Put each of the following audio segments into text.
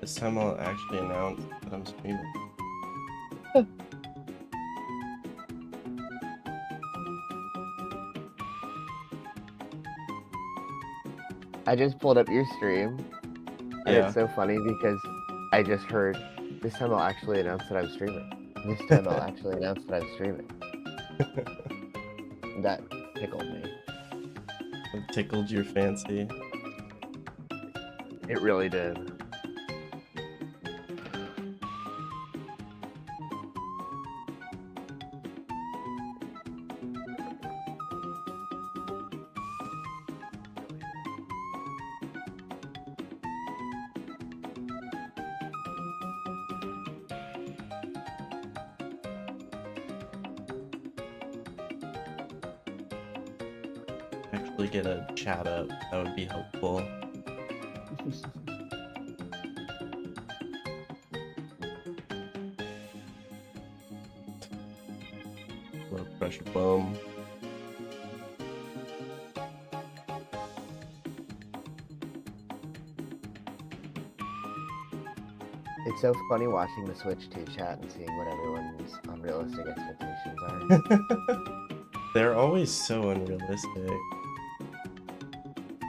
This time I'll actually announce that I'm streaming. I just pulled up your stream, and Yeah. it's so funny because I just heard, this time I'll actually announce that I'm streaming. This time I'll actually announce that I'm streaming. That tickled me. It tickled your fancy. It really did. Actually get a chat up. That would be helpful. Low pressure foam. It's so funny watching the Switch 2 chat and seeing what everyone's unrealistic expectations are. They're always so unrealistic.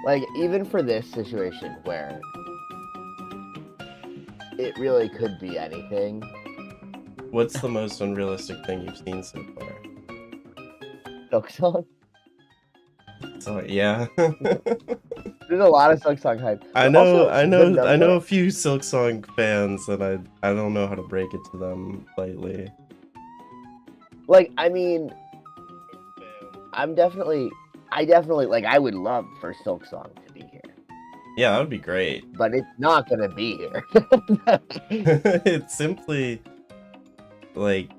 Like, even for this situation where it really could be anything. What's the most unrealistic thing you've seen so far? Silk Song? So yeah. There's a lot of Silk Song hype. I But know, also, I the know, I number- know a few Silk Song fans, and I don't know how to break it to them lightly. Like, I mean, I definitely, like, I would love for Silk Song to be here. Yeah, that would be great. But it's not gonna be here. It's simply like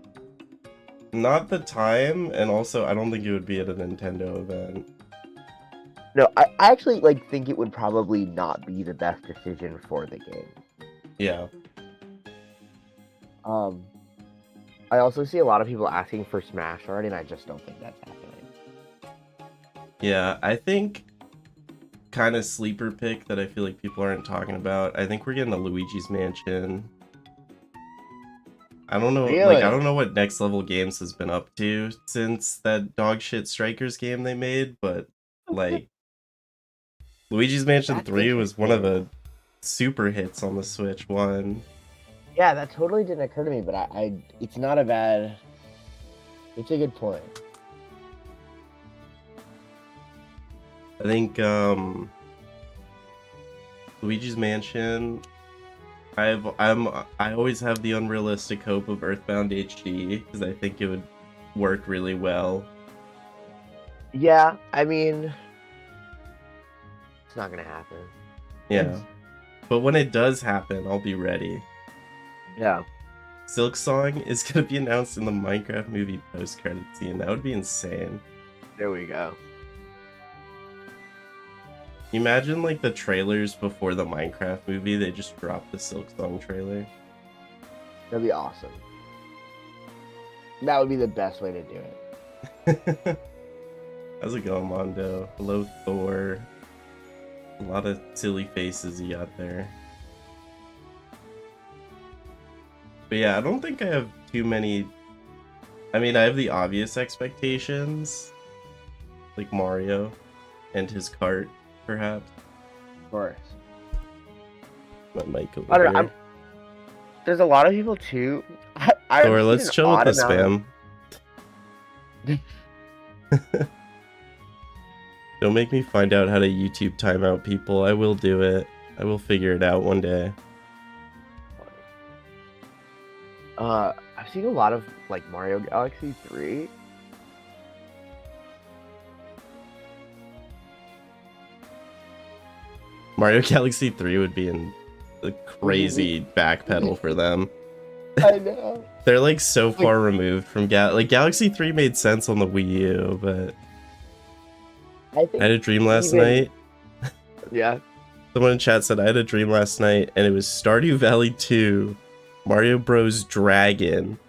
not the time, and also I don't think it would be at a Nintendo event. No, I actually, like, think it would probably not be the best decision for the game. Yeah. I also see a lot of people asking for Smash already, and I just don't think that's happening. Yeah, I think kind of sleeper pick that I feel like people aren't talking about. I think we're getting a Luigi's Mansion. I don't know, Really? like I don't know what Next Level Games has been up to since that dog shit Strikers game they made, but like Luigi's Mansion That's 3 was one of the interesting. super hits on the Switch 1. Yeah, that totally didn't occur to me, but it's not a bad. It's a good point. I think Luigi's Mansion. I always have the unrealistic hope of Earthbound HD because I think it would work really well. Yeah, I mean, it's not gonna happen. Yeah. But when it does happen, I'll be ready. Yeah. Silk Song is gonna be announced in the Minecraft movie post-credit scene. That would be insane. There we go. Imagine like the trailers before the Minecraft movie, they just dropped the Silk Song trailer. That'd be awesome. That would be the best way to do it. How's it going, Mondo? Hello, Thor. A lot of silly faces you got there. But yeah, I don't think I have too many. I mean, I have the obvious expectations, like Mario and his cart, perhaps. Of course. My mic over I don't know. here. There's a lot of people too. Thor, let's chill with the spam. Don't make me find out how to YouTube timeout people. I will do it. I will figure it out one day. I've seen a lot of like Mario Galaxy 3. Mario Galaxy 3 would be in the crazy backpedal for them. I know. They're like so far removed from Galaxy 3 made sense on the Wii U, but I think I had a dream last night. Yeah. Someone in chat said I had a dream last night, and it was Stardew Valley 2, Mario Bros. Dragon,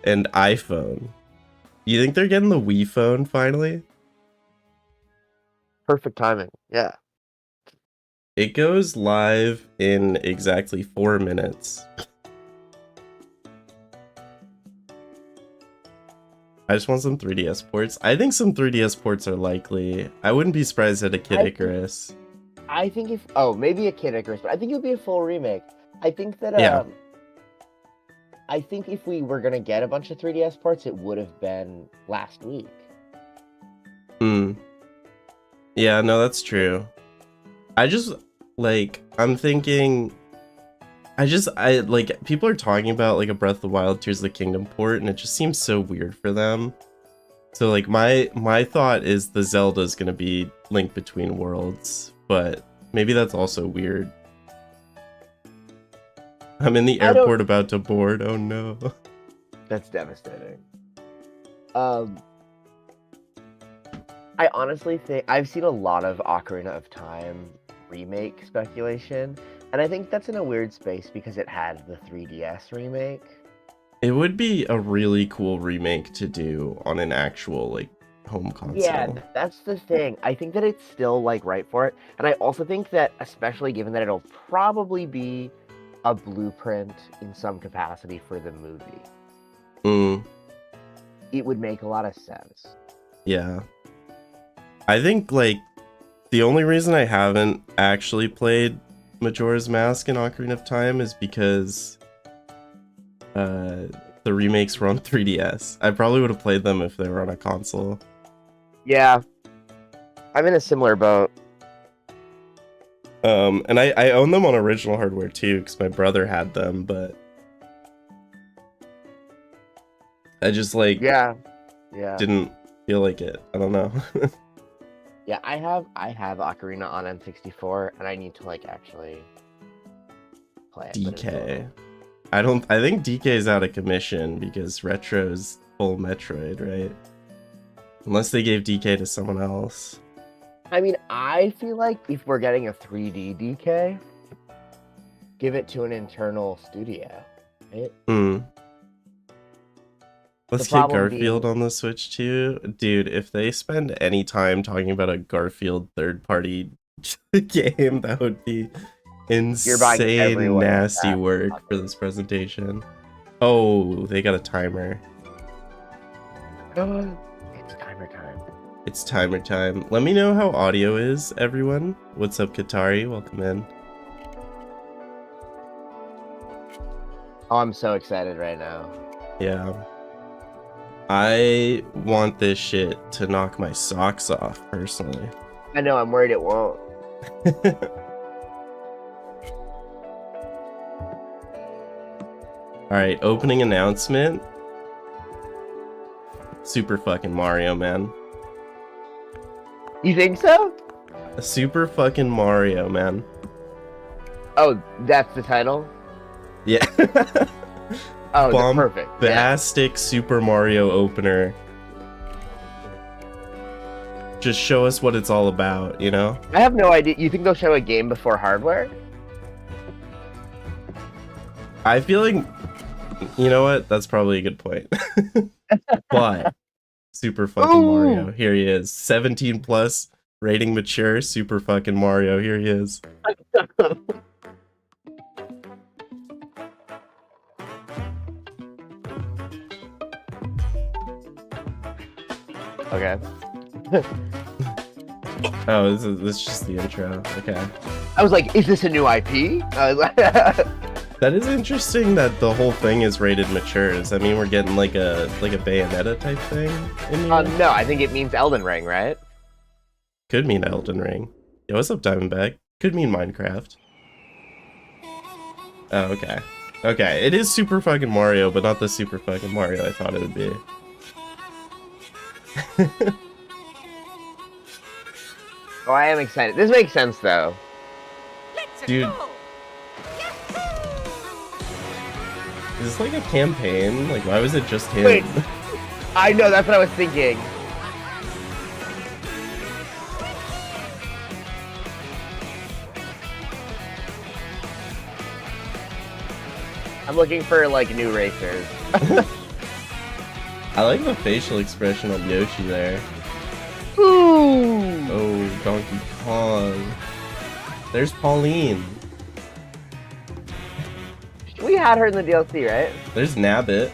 and iPhone. You think they're getting the Wii phone finally? Perfect timing. Yeah. It goes live in exactly 4 minutes. I just want some 3DS ports. I think some 3DS ports are likely. I wouldn't be surprised at a Kid Icarus. I think if maybe a Kid Icarus, but I think it would be a full remake. I think that Yeah. I think if we were gonna get a bunch of 3DS ports, it would have been last week. Yeah, no, that's true. I just like I'm thinking I like people are talking about like a Breath of the Wild Tears of the Kingdom port, and it just seems so weird for them. So like my thought is the Zelda is gonna be Link Between Worlds, but maybe that's also weird. I'm in the airport about to board. Oh no. That's devastating. I honestly think I've seen a lot of Ocarina of Time remake speculation, and I think that's in a weird space because it had the 3DS remake. It would be a really cool remake to do on an actual like home console. Yeah, that's the thing. I think that it's still like right for it, and I also think that, especially given that it'll probably be a blueprint in some capacity for the movie, it would make a lot of sense. Yeah. I think like the only reason I haven't actually played Majora's Mask and Ocarina of Time is because the remakes were on 3DS. I probably would have played them if they were on a console. Yeah. I'm in a similar boat. And I own them on original hardware too, because my brother had them, but I just like didn't feel like it. I don't know. Yeah, I have Ocarina on N64, and I need to like actually play it. DK. I think DK is out of commission because Retro's full Metroid, right? Unless they gave DK to someone else. I mean, I feel like if we're getting a 3D DK, give it to an internal studio, right? Let's get Garfield on the Switch too. Dude, if they spend any time talking about a Garfield third-party game, that would be insane nasty work for this presentation. Oh, they got a timer. It's timer time. It's timer time. Let me know how audio is, everyone. What's up, Katari? Welcome in. Oh, I'm so excited right now. Yeah. I want this shit to knock my socks off, personally. I know, I'm worried it won't. Alright, opening announcement. Super fucking Mario, man. You think so? A Super fucking Mario, man. Oh, that's the title? Yeah. Oh, perfect. Bombastic Super Mario opener. Just show us what it's all about, you know? I have no idea. You think they'll show a game before hardware? I feel like, you know what? That's probably a good point. But Super fucking Mario, here he is. 17 plus, rating mature, Super fucking Mario, here he is. Okay. Oh, this is just the intro. Okay. I was like, is this a new IP? That is interesting that the whole thing is rated mature. Does that mean we're getting like a Bayonetta type thing in here? No, I think it means Elden Ring, right? Could mean Elden Ring. Yo, what's up, Diamondback? Could mean Minecraft. Oh, okay. Okay, it is Super fucking Mario, but not the Super fucking Mario I thought it would be. Oh, I am excited. This makes sense, though. Dude. Is this like a campaign? Like, why was it just him? Wait. I know, that's what I was thinking. I'm looking for, like, new racers. I like the facial expression on Yoshi there. Ooh! Boom! Oh, Donkey Kong. There's Pauline. We had her in the DLC, right? There's Nabbit.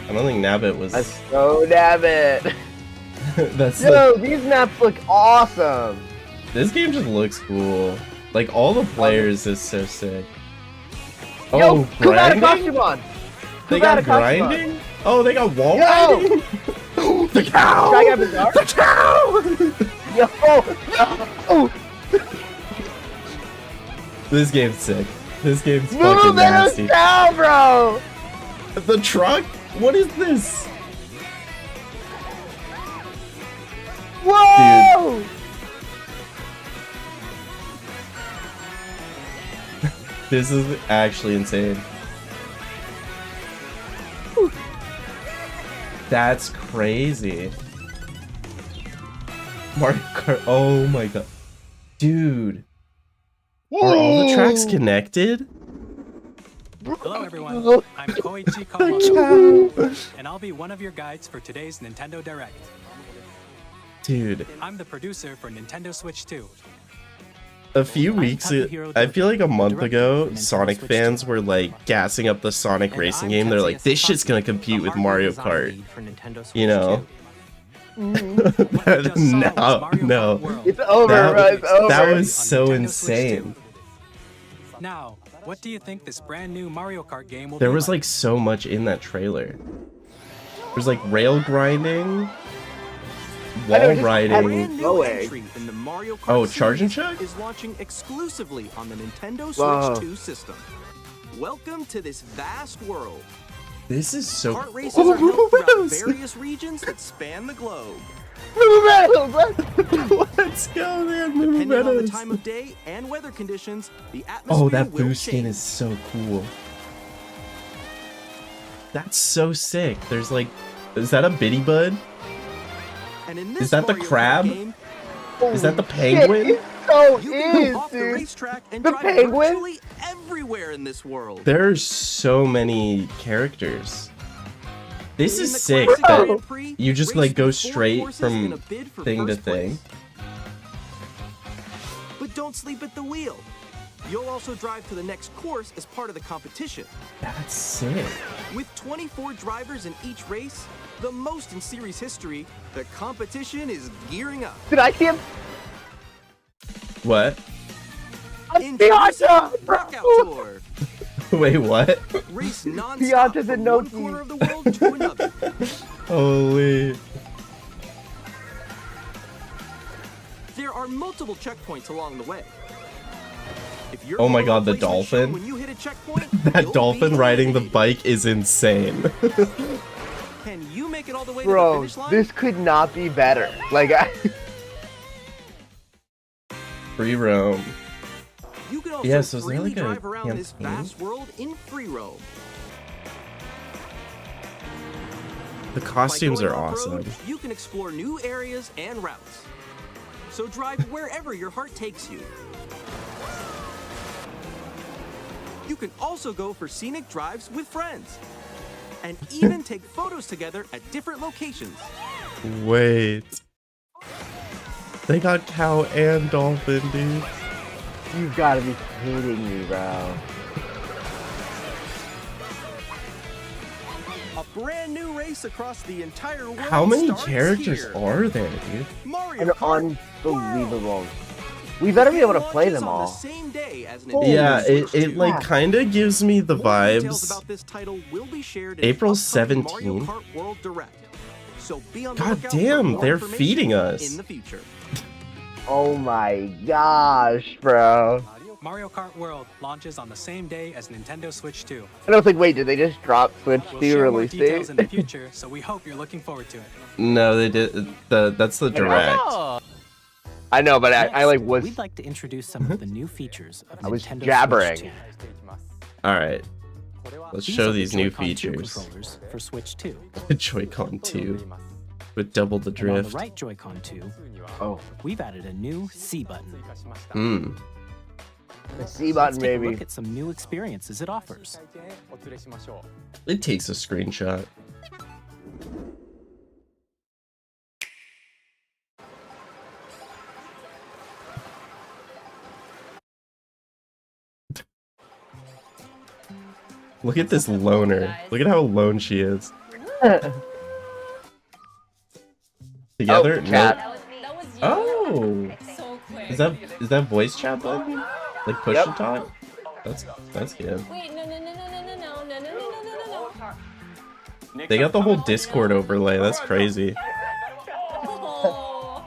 I don't think Nabbit was... Let's go, Nabbit! That's Yo, these maps look awesome! This game just looks cool. Like, all the players is so sick. Yo, Oh, grinding? They got Kubata grinding? Oh, they got wall Yo! riding? The cow! The cow! Yo! This game's sick. This game's fucking nasty. Cow, bro! The truck? What is this? Whoa! Dude. This is actually insane. That's crazy. Mario Kart. Oh my god. Dude. Are all the tracks connected? Hello everyone, I'm Koichi Kawamoto, and I'll be one of your guides for today's Nintendo Direct. Dude. I'm the producer for Nintendo Switch 2. A few weeks, I feel like a month ago, Sonic fans were like gassing up the Sonic racing game. They're like, this shit's gonna compete with Mario Kart. You know? No. It's over, bro. It's over. That was so insane. Now, what do you think this brand new Mario Kart game will be? There was like so much in that trailer. There's like rail grinding, wall riding. Oh, Charge and Chug is launching exclusively on the Nintendo Switch 2 system. Welcome to this vast world. This is so. Kart races are held throughout various regions that span the globe. Let's go, man. Depending on the time of day and weather conditions, the atmosphere Oh, that will boost skin change. is so cool. That's so sick. There's like, is that a Bitty Bud? And in this Is that the Mario Kart crab? game, Is that the penguin? It so you can is, go off the dude. racetrack and The drive penguin? virtually everywhere in this world. There's so many characters. This In is the sick classic that Grand Prix, you just race like go through 4 straight courses in a from bid for thing to first thing. place. But don't sleep at the wheel. You'll also drive to the next course as part of the competition. That's sick. With 24 drivers in each race, the most in series history, the competition is gearing up. Did I see him? What? Introducing the Workout Tour. Wait, what? Race Pianta non-stop the from one Noki. corner of the world to another. Holy. There are multiple checkpoints along the way. If you're Oh my below god, the a placement shown dolphin. when you hit a checkpoint, That you'll dolphin be riding the eliminated. bike is insane. Can you make it all the way to the Bro, finish line? this could not be better. Like, Free roam. You can also Yeah, so is there freely like a drive around this campaign? vast world in free roam. The By costumes going are off-road, awesome. You can explore new areas and routes. So drive wherever your heart takes you. You can also go for scenic drives with friends. And even take photos together at different locations. Wait. They got cow and dolphin, dude. you've got to be kidding me, bro. A brand new race across the entire world. How many starts characters here. are there, dude? Mario And Kart unbelievable. We better be able to play them all. The same day as Holy Yeah, Nintendo Switch it 2. like kind of gives me the More details vibes. about this title will be shared in April the upcoming Mario 17th? Kart World Direct. So be on the God lookout for damn, more they're information feeding us. in the future. Oh my gosh, bro. Mario Kart World launches on the same day as Nintendo Switch 2. And I was like, wait, did they just drop Switch We'll 2 share more release details in the date? future, so we hope you're looking forward to it. No, they did. That's the direct. I know, but I like was. We'd like to introduce some of the new features of I was Nintendo jabbering. Switch 2. All right, let's These show are the these new Joy-Con 2 features. controllers for Switch 2. Joy-Con 2 with double the And on the drift. right Joy-Con 2, Oh, we've added a new C button. Hmm. the C Let's button, take a baby. look at some new experiences it offers. It takes a screenshot. Look at this loner. Look at how alone she is. Together? Oh, No. chat. That was you. Oh. So quick. Is that voice chat button? Like push Yep. to talk? That's good. Wait, no. They got the whole Discord overlay. That's crazy. Oh.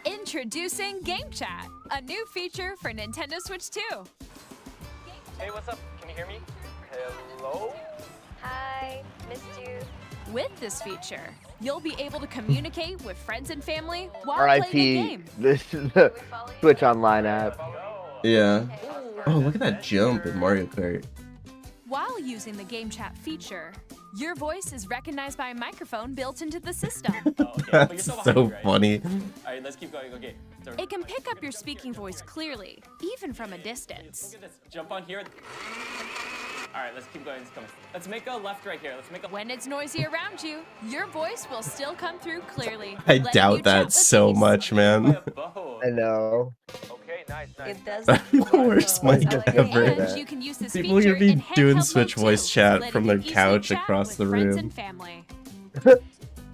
Introducing Game Chat, a new feature for Nintendo Switch 2. Hey, what's up? Can you hear me? Hello? Hi, missed you. With this feature, you'll be able to communicate with friends and family while playing a R.I.P. game. This is the Switch Online app. Yeah. Oh, look at that jump in Mario Kart. While using the Game Chat feature, your voice is recognized by a microphone built into the system. That's so funny. Alright, let's keep going. Okay. It can pick up your speaking voice clearly, even from a distance. Look at this. Jump on here. Alright, let's keep going. Let's make a left right here. Let's make a. When it's noisy around you, your voice will still come through clearly. I letting you doubt chat that with so ease. much, man. I know. Okay, nice. It does. That'd be the worst mic I like ever. And you can use this People are feature gonna be in doing handheld Switch mode voice too, chat letting from you their easily couch chat across with the friends room. and family.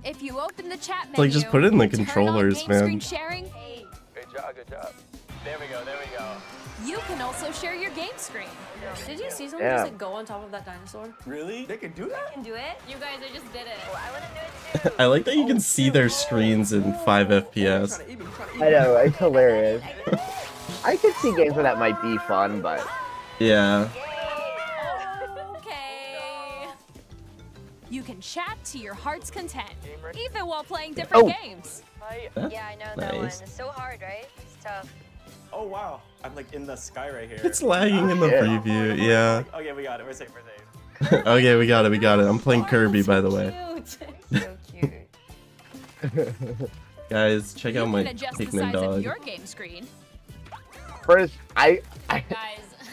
If you open the chat menu, Like, just put it in the turn on controllers, game man. screen sharing, Good job. There we go. you can also share your game screen. Did you see someone Yeah. just like go on top of that dinosaur? Really? They can do that? Can do it? You guys, I just did it. I want to do it too. I like that you can see their screens in 5 FPS. I know, it's hilarious. I could see games where that might be fun, but Yeah. Okay. You can chat to your heart's content, even while playing different Oh. games. That's Yeah, I know that one. nice. It's so hard, right? It's tough. Oh wow. I'm like in the sky right here. It's lagging in the Yeah. preview, yeah. Okay, we got it. We're safe. Okay, we got it. I'm playing Kirby, by the way. Cute. So cute. Guys, check You out my can adjust the Pikmin size of dog. your game screen. first, Guys.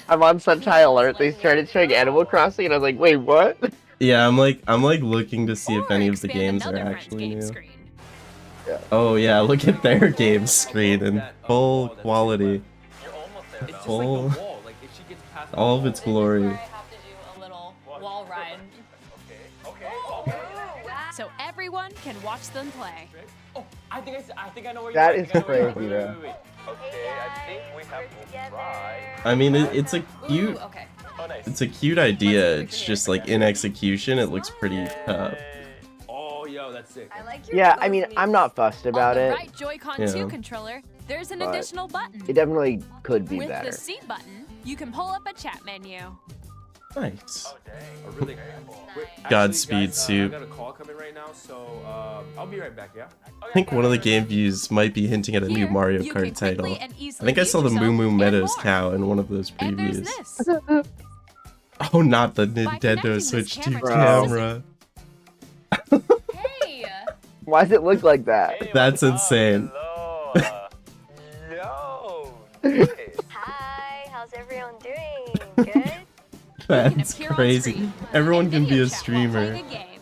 I'm on such high alert. They started showing Animal Crossing, and I was like, wait, what? Yeah, I'm like looking to see if Or any of the expand games are another friend's actually game new. screen. Oh yeah, look at their game screen in full quality. You're almost there. It's just like a Full- wall. Like if she gets past All of its glory. I have to do a little wall ride. Okay. So everyone can watch them play. Oh, I think I know where That you're is at. crazy, Wait. though. Okay, I think we have to try. I mean, it's a cute, Ooh, okay. Oh, nice. it's a cute idea. It's just like in execution, it looks pretty tough. Oh, yo, that's sick. I like your Yeah, I mean, pose, I'm not fussed about On the it. right Joy-Con Yeah. 2 controller, there's an But additional button. It definitely could be With better. the C button, you can pull up a chat menu. Nice. Oh, dang. Really Wait, Godspeed, guys, Soup. I got a call coming right now, so I'll be right back, yeah? I think one of the game views might be hinting at a new Here, Mario you can Kart title. quickly and I easily think I mute saw the yourself Moo Moo and Meadows more. cow in one of those And there's previews. this. Oh, not the connecting Nintendo this Switch 2 camera to camera. Hey! Why does it look like that? That's insane. Yo! Hi, how's everyone doing? Good? That's appear on crazy. screen Everyone and can be video a chat while playing streamer. a game.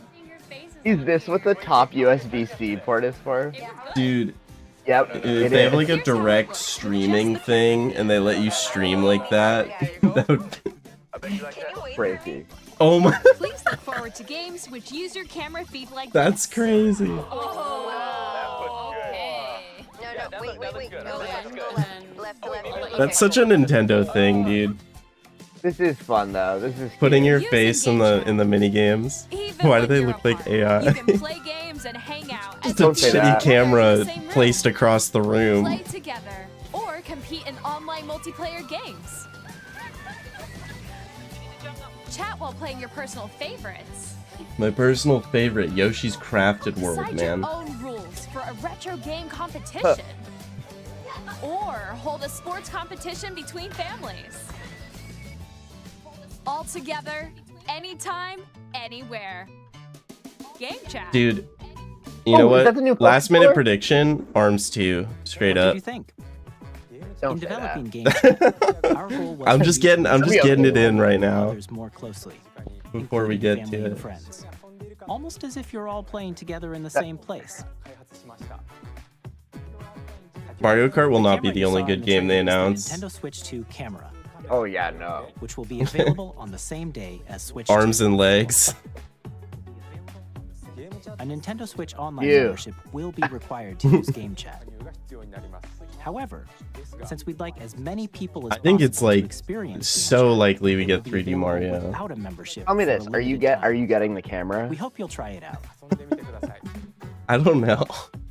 Is this what the top USB-C port is for? Dude, Yep, if it they have is. like a direct streaming thing and they let you stream like that, that would be... Can you wait for me? Crazy. Oh my... Please look forward to games which use your camera feed like That's this. crazy. Oh, okay. No, wait. good. Go That's left, good. go left. Left. That's such a Nintendo thing, dude. This is fun though. This is Putting your Using face in game the mini games. Even Why do when they you're look like apart, AI? You can play games and hang out. Just as a Don't if say you were shitty that. in the camera same room. placed across the room. Play together or compete in online multiplayer games. Chat while playing your personal favorites. My personal favorite, Yoshi's Crafted World, Decide man. your own rules for a retro game competition. Or hold a sports competition between families. All together, anytime, anywhere. Game chat. Dude, you know Oh, is that the new what? Last minute controller? prediction, ARMS 2, straight What did up. you think? Don't In say developing that. games, our goal was I'm to just use getting it in right now others more closely, before we including get family to and it. friends. Almost as if you're all playing together in the same place. Mario Kart will not be camera the you only saw in good the game they trailer is the announced. Nintendo Switch 2 camera. Oh yeah, no. which will be available on the same day as Switch Arms 2. and legs. A Nintendo Switch Online Yeah. membership will be required to use Game Chat. However, since we'd like as many people as I think it's possible to like experience so Game Chat, likely we it get will be 3D available Mario. without a membership Tell me for a this: limited time. are you getting the camera? We hope you'll try it out. I don't know.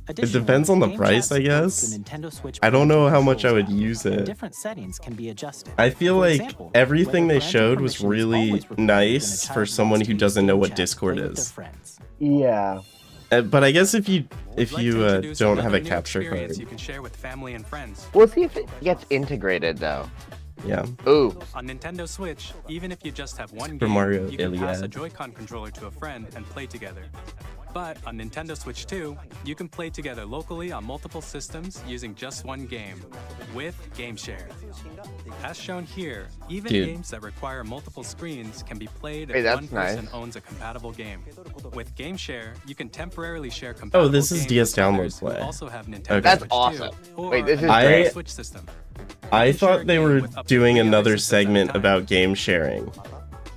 It depends on the Game price, Chat I supports guess. the Nintendo Switch I don't know how much I would Parental use Controls app, and it. different settings can be adjusted. I feel For like example, everything whether they parental showed was permission is really always required when a nice for child someone wants who to doesn't use know Game what Chat to Discord play with their is. friends. Yeah. But I guess if you We'd like to introduce don't have a another new capture experience card, you can share with family and friends. We'll see if it gets integrated though. yeah. Ooh. On Nintendo Switch, even if you just have one Super game, Mario you can pass a Iliad. Joy-Con controller to a friend and play together. But on Nintendo Switch 2, you can play together locally on multiple systems using just one game, with Game Share. As shown here, even Dude. games that require multiple screens can be played Hey, if that's one person nice. owns a compatible game. With Game Share, you can temporarily share compatible this is games DS with download others who play. also have Nintendo Okay. That's Switch awesome. 2, or Wait, this a is I- Nintendo great. Switch system. I You can share thought a they game were with up to doing 3 other another systems at a segment time. about game sharing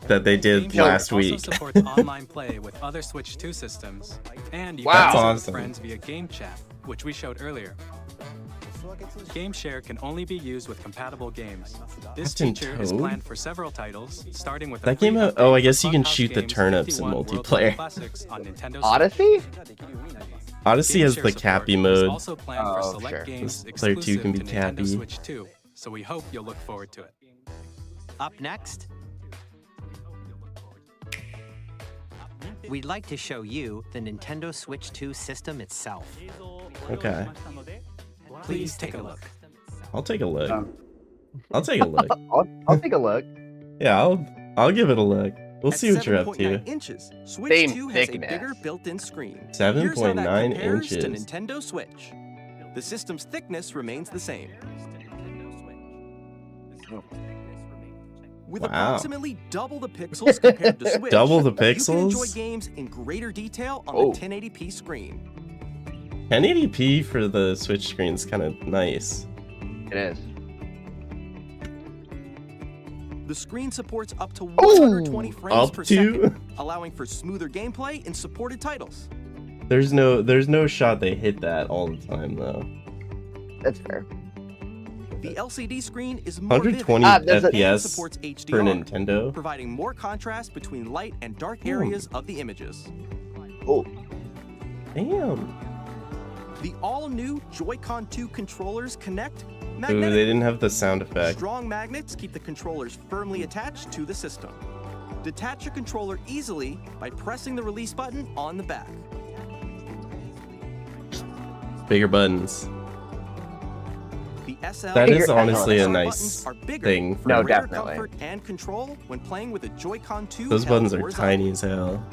that they did Game Share last also week. supports online play with other Switch 2 systems, and you Wow. can That's play with awesome. friends via Game Chat, which we showed earlier. Game Share can only be used with compatible games. This That's in feature is Toad? planned for several titles, starting with a That free came out- update oh, I for guess you can Clubhouse shoot the Games turnips in 51 World multiplayer. Classics on Nintendo Odyssey? Switch. Odyssey Game has Share the support cappy is mode. also planned for Oh, select sure. games This player 2 exclusive can be to Nintendo cappy. Switch 2, so we hope you'll look forward to it. Up next, we'd like to show you the Nintendo Switch 2 system itself. Okay, Please take a look. I'll take a look. I'll take a look. I'll take a look. Yeah, I'll give it a look. We'll At see what you're up 7.9 to. inches, Switch Same 2 has thickness. a bigger built-in screen. 7.9 Here's how that compares to inches. Nintendo Switch. The system's thickness remains the same. With Wow. approximately double the pixels compared to Switch, Double the you can enjoy pixels? games in greater detail on Oh. the 1080p screen. 1080p for the Switch screen is kind of nice. It is. The screen supports up to 120 frames Up per to? second, allowing for smoother gameplay in supported titles. There's no shot they hit that all the time though. That's fair. The LCD screen is more 120 Ah, there's a- vivid and FPS supports for HDR, Nintendo. providing more contrast between light and dark areas of the images. Oh, Damn. The all-new Joy-Con 2 controllers connect Ooh, they magnetically. didn't have the sound effect. Strong magnets keep the controllers firmly attached to the system. Detach your controller easily by pressing the release button on the back. Bigger buttons. The SL That is and honestly a SR nice buttons are bigger thing for No, greater definitely. comfort and control when playing with a Joy-Con 2. Those held buttons are horizontally. tiny as hell.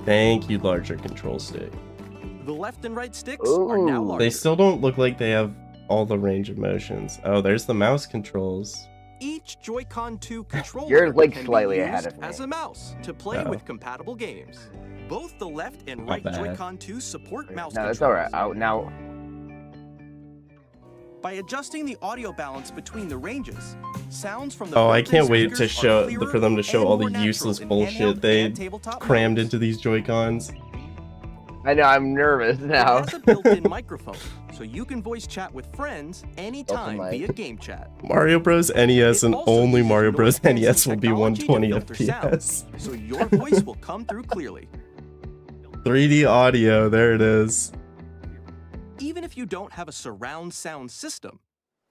Thank you, larger control stick. The left and right sticks are now Ooh. larger. They still don't look like they have all the range of motions. Oh, there's the mouse controls. Each Joy-Con 2 controller You're, like, can be slightly used ahead of me. as a mouse to play Oh. with compatible games. Both the left and Not right bad. Joy-Con 2 support mouse no, controls. it's all right. Now, By adjusting the audio balance between the ranges, sounds from the Oh, I built-in can't wait to speakers show are clearer for them to show and all the more natural useless in bullshit handheld they and tabletop crammed modes. into these Joy-Cons. I know I'm nervous now. It has a built-in microphone, so you can voice chat with friends anytime mic. via Game Chat. Mario Bros. NES It and also only uses Mario Bros. noise-canceling NES will be technology to 120 filter sound, FPS. so your voice will come through clearly. 3D audio, there it is. Even if you don't have a surround sound system,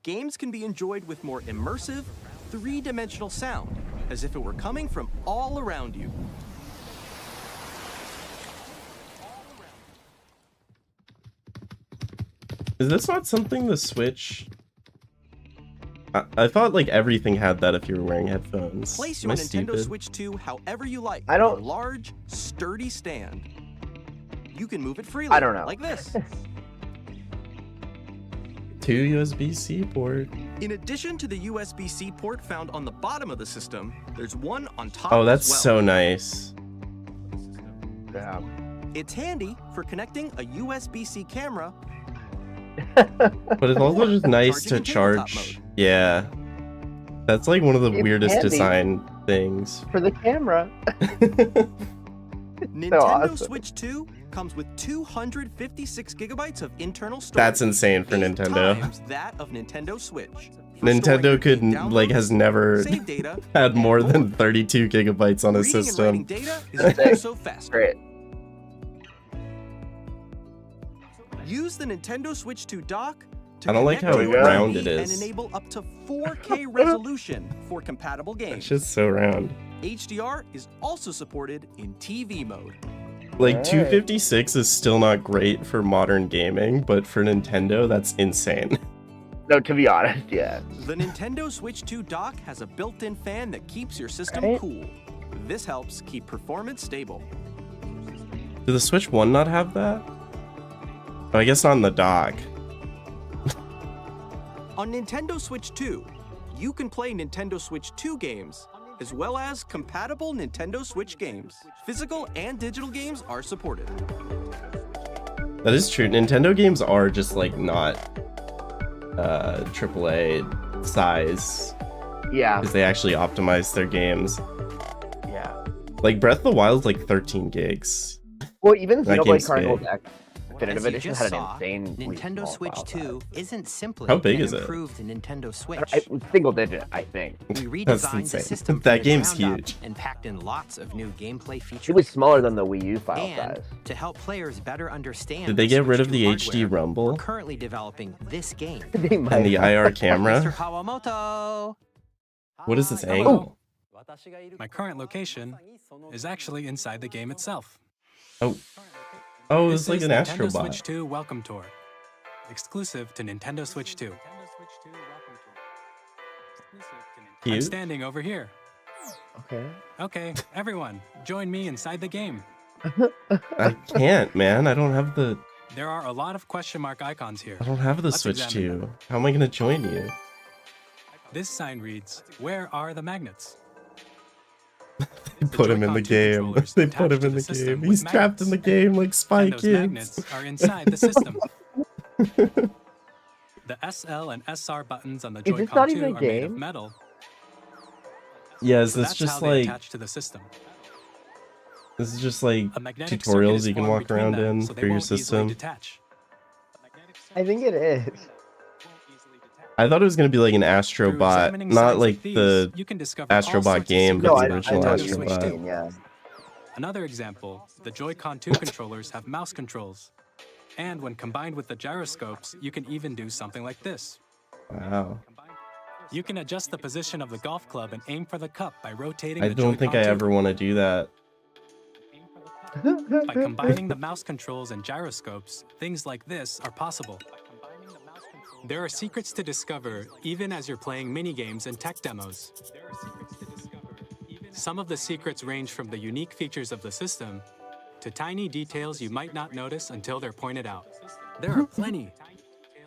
games can be enjoyed with more immersive, three-dimensional sound, as if it were coming from all around you. Is this not something the Switch... I thought like everything had that if you were wearing headphones. Place Am your I Nintendo stupid? Switch 2 however you like I don't- on a large, sturdy stand. You can move it freely, I don't know. like this. 2 USB-C port. In addition to the USB-C port found on the bottom of the system, there's one on top Oh, that's as well. so nice. Yeah. It's handy for connecting a USB-C camera. But it's also just nice Charging to in tabletop charge. mode. Yeah. That's like one of the It's weirdest handy. design things. For the camera. Nintendo awesome. Switch 2 comes with 256 gigabytes of internal storage. That's insane for 8 Nintendo. times that of Nintendo Switch. For Nintendo storing could game like downloads, has never save data, had more and than 32 gigabytes on a Reading and writing system. data is also faster. Great. Use the Nintendo Switch 2 dock to I don't like connect how to your round TV it is. and enable up to 4K resolution for compatible That games. shit's so round. HDR is also supported in TV mode. Like Alright. 256 is still not great for modern gaming, but for Nintendo, that's insane. No, to be honest, yeah. The Nintendo Switch 2 dock has a built-in fan that keeps your system Right. cool. This helps keep performance stable. Did the Switch 1 not have that? Oh, I guess not in the dock. On Nintendo Switch 2, you can play Nintendo Switch 2 games, as well as compatible Nintendo Switch games. Physical and digital games are supported. That is true. Nintendo games are just like not AAA size Yeah. because they actually optimize their games. Yeah. Like Breath of the Wild is like 13 gigs. Well, even That Xenoblade game's Chronicles big. X Definitive As you Edition just had an saw, insanely Nintendo small Switch file 2 size. isn't simply How big an is it? improved Nintendo Switch. Single digit, I think. We That's redesigned the insane. system That from the game's ground up huge. and packed in lots of new gameplay features. It was smaller than the Wii U file And size. to help players better understand Did they the get rid Switch of 2 the hardware, HD we're rumble currently developing this game. They might and the have. IR Mr. camera? Kawamoto! What is this Hello. angle? My current location is actually inside the game itself. Oh, This it's like is an Nintendo Astrobot. Switch 2 Welcome Tour, exclusive to Nintendo Switch 2. I'm Cute. standing over here. Okay. Okay, everyone, join me inside the game. I can't, man. I don't have the There are a lot of question mark icons here. I don't have the Let's Switch examine 2. How am I gonna join you? This sign reads, "Where are the magnets?" They put him in the Joy-Con 2 game. controllers They attached put him to in the the system game. with He's trapped in the magnets. game like Spy And those Kids. magnets are inside the system. The SL and SR buttons on the Is this Joy-Con not 2 even a are made of game? metal. Yeah, is So this that's just how they like attach to the system. this is just like A magnetic circuit tutorials is you can formed walk between around them, in so they for your won't easily system? detach. I think it is. I thought it was gonna be like an Through Astrobot, examining not signs like these, the you can discover all Astrobot sorts of game, No, but secrets the I about original know Nintendo what Switch you 2. mean, yeah. Another example, the Joy-Con 2 controllers have mouse controls. And when combined with the gyroscopes, you can even do something like this. Wow. You can adjust the position of the golf club and aim for the cup by rotating I the don't think I Joy-Con 2. ever want to do that. By combining the mouse controls and gyroscopes, things like this are possible. There are secrets to discover even as you're playing mini-games and tech demos. Some of the secrets range from the unique features of the system to tiny details you might not notice until they're pointed out. There are plenty.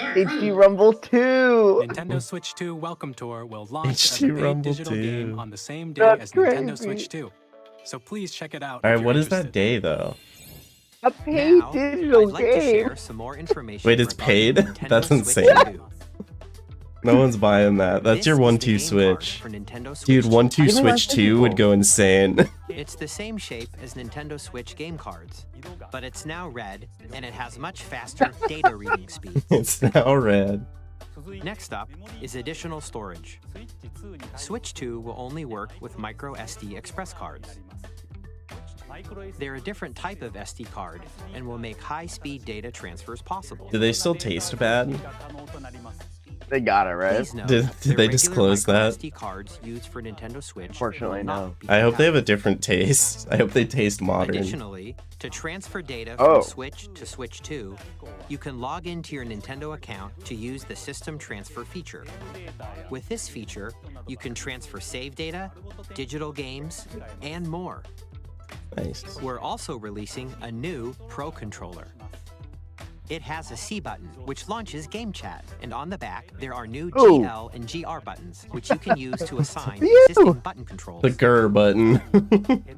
HD Rumble 2! Nintendo Switch 2 Welcome Tour will launch as HD a paid Rumble digital 2. game on the same day That's as Nintendo crazy. Switch 2. So please check it out. All if right, you're what is that interested. day though? A paid Now, digital I'd like to game! share some more information. Wait, it's regarding paid? Nintendo That's Switch insane. 2. No one's buying that. That's This your is the 1-2 game card switch. for Nintendo Switch Dude, 2. 1-2 Even Switch less 2 would people. go insane. It's the same shape as Nintendo Switch game cards, but it's now red and it has much faster data reading speeds. It's now red. Next up is additional storage. Switch 2 will only work with micro SD express cards. They're a different type of SD card and will make high-speed data transfers possible. Do they still taste bad? They got it, right? Please note, Did the they regular disclose micro that? SD cards used for Nintendo Switch Fortunately, will no. not be I hope they have a compatible. different taste. I hope they taste modern. Additionally, to transfer data Oh. from Switch to Switch 2, you can log into your Nintendo account to use the System Transfer feature. With this feature, you can transfer save data, digital games, and more. Nice. We're also releasing a new Pro Controller. It has a C button, which launches game chat, and on the back, there are new Ooh. GL and GR buttons, which you can use to assign Phew. existing button controls. The GR button.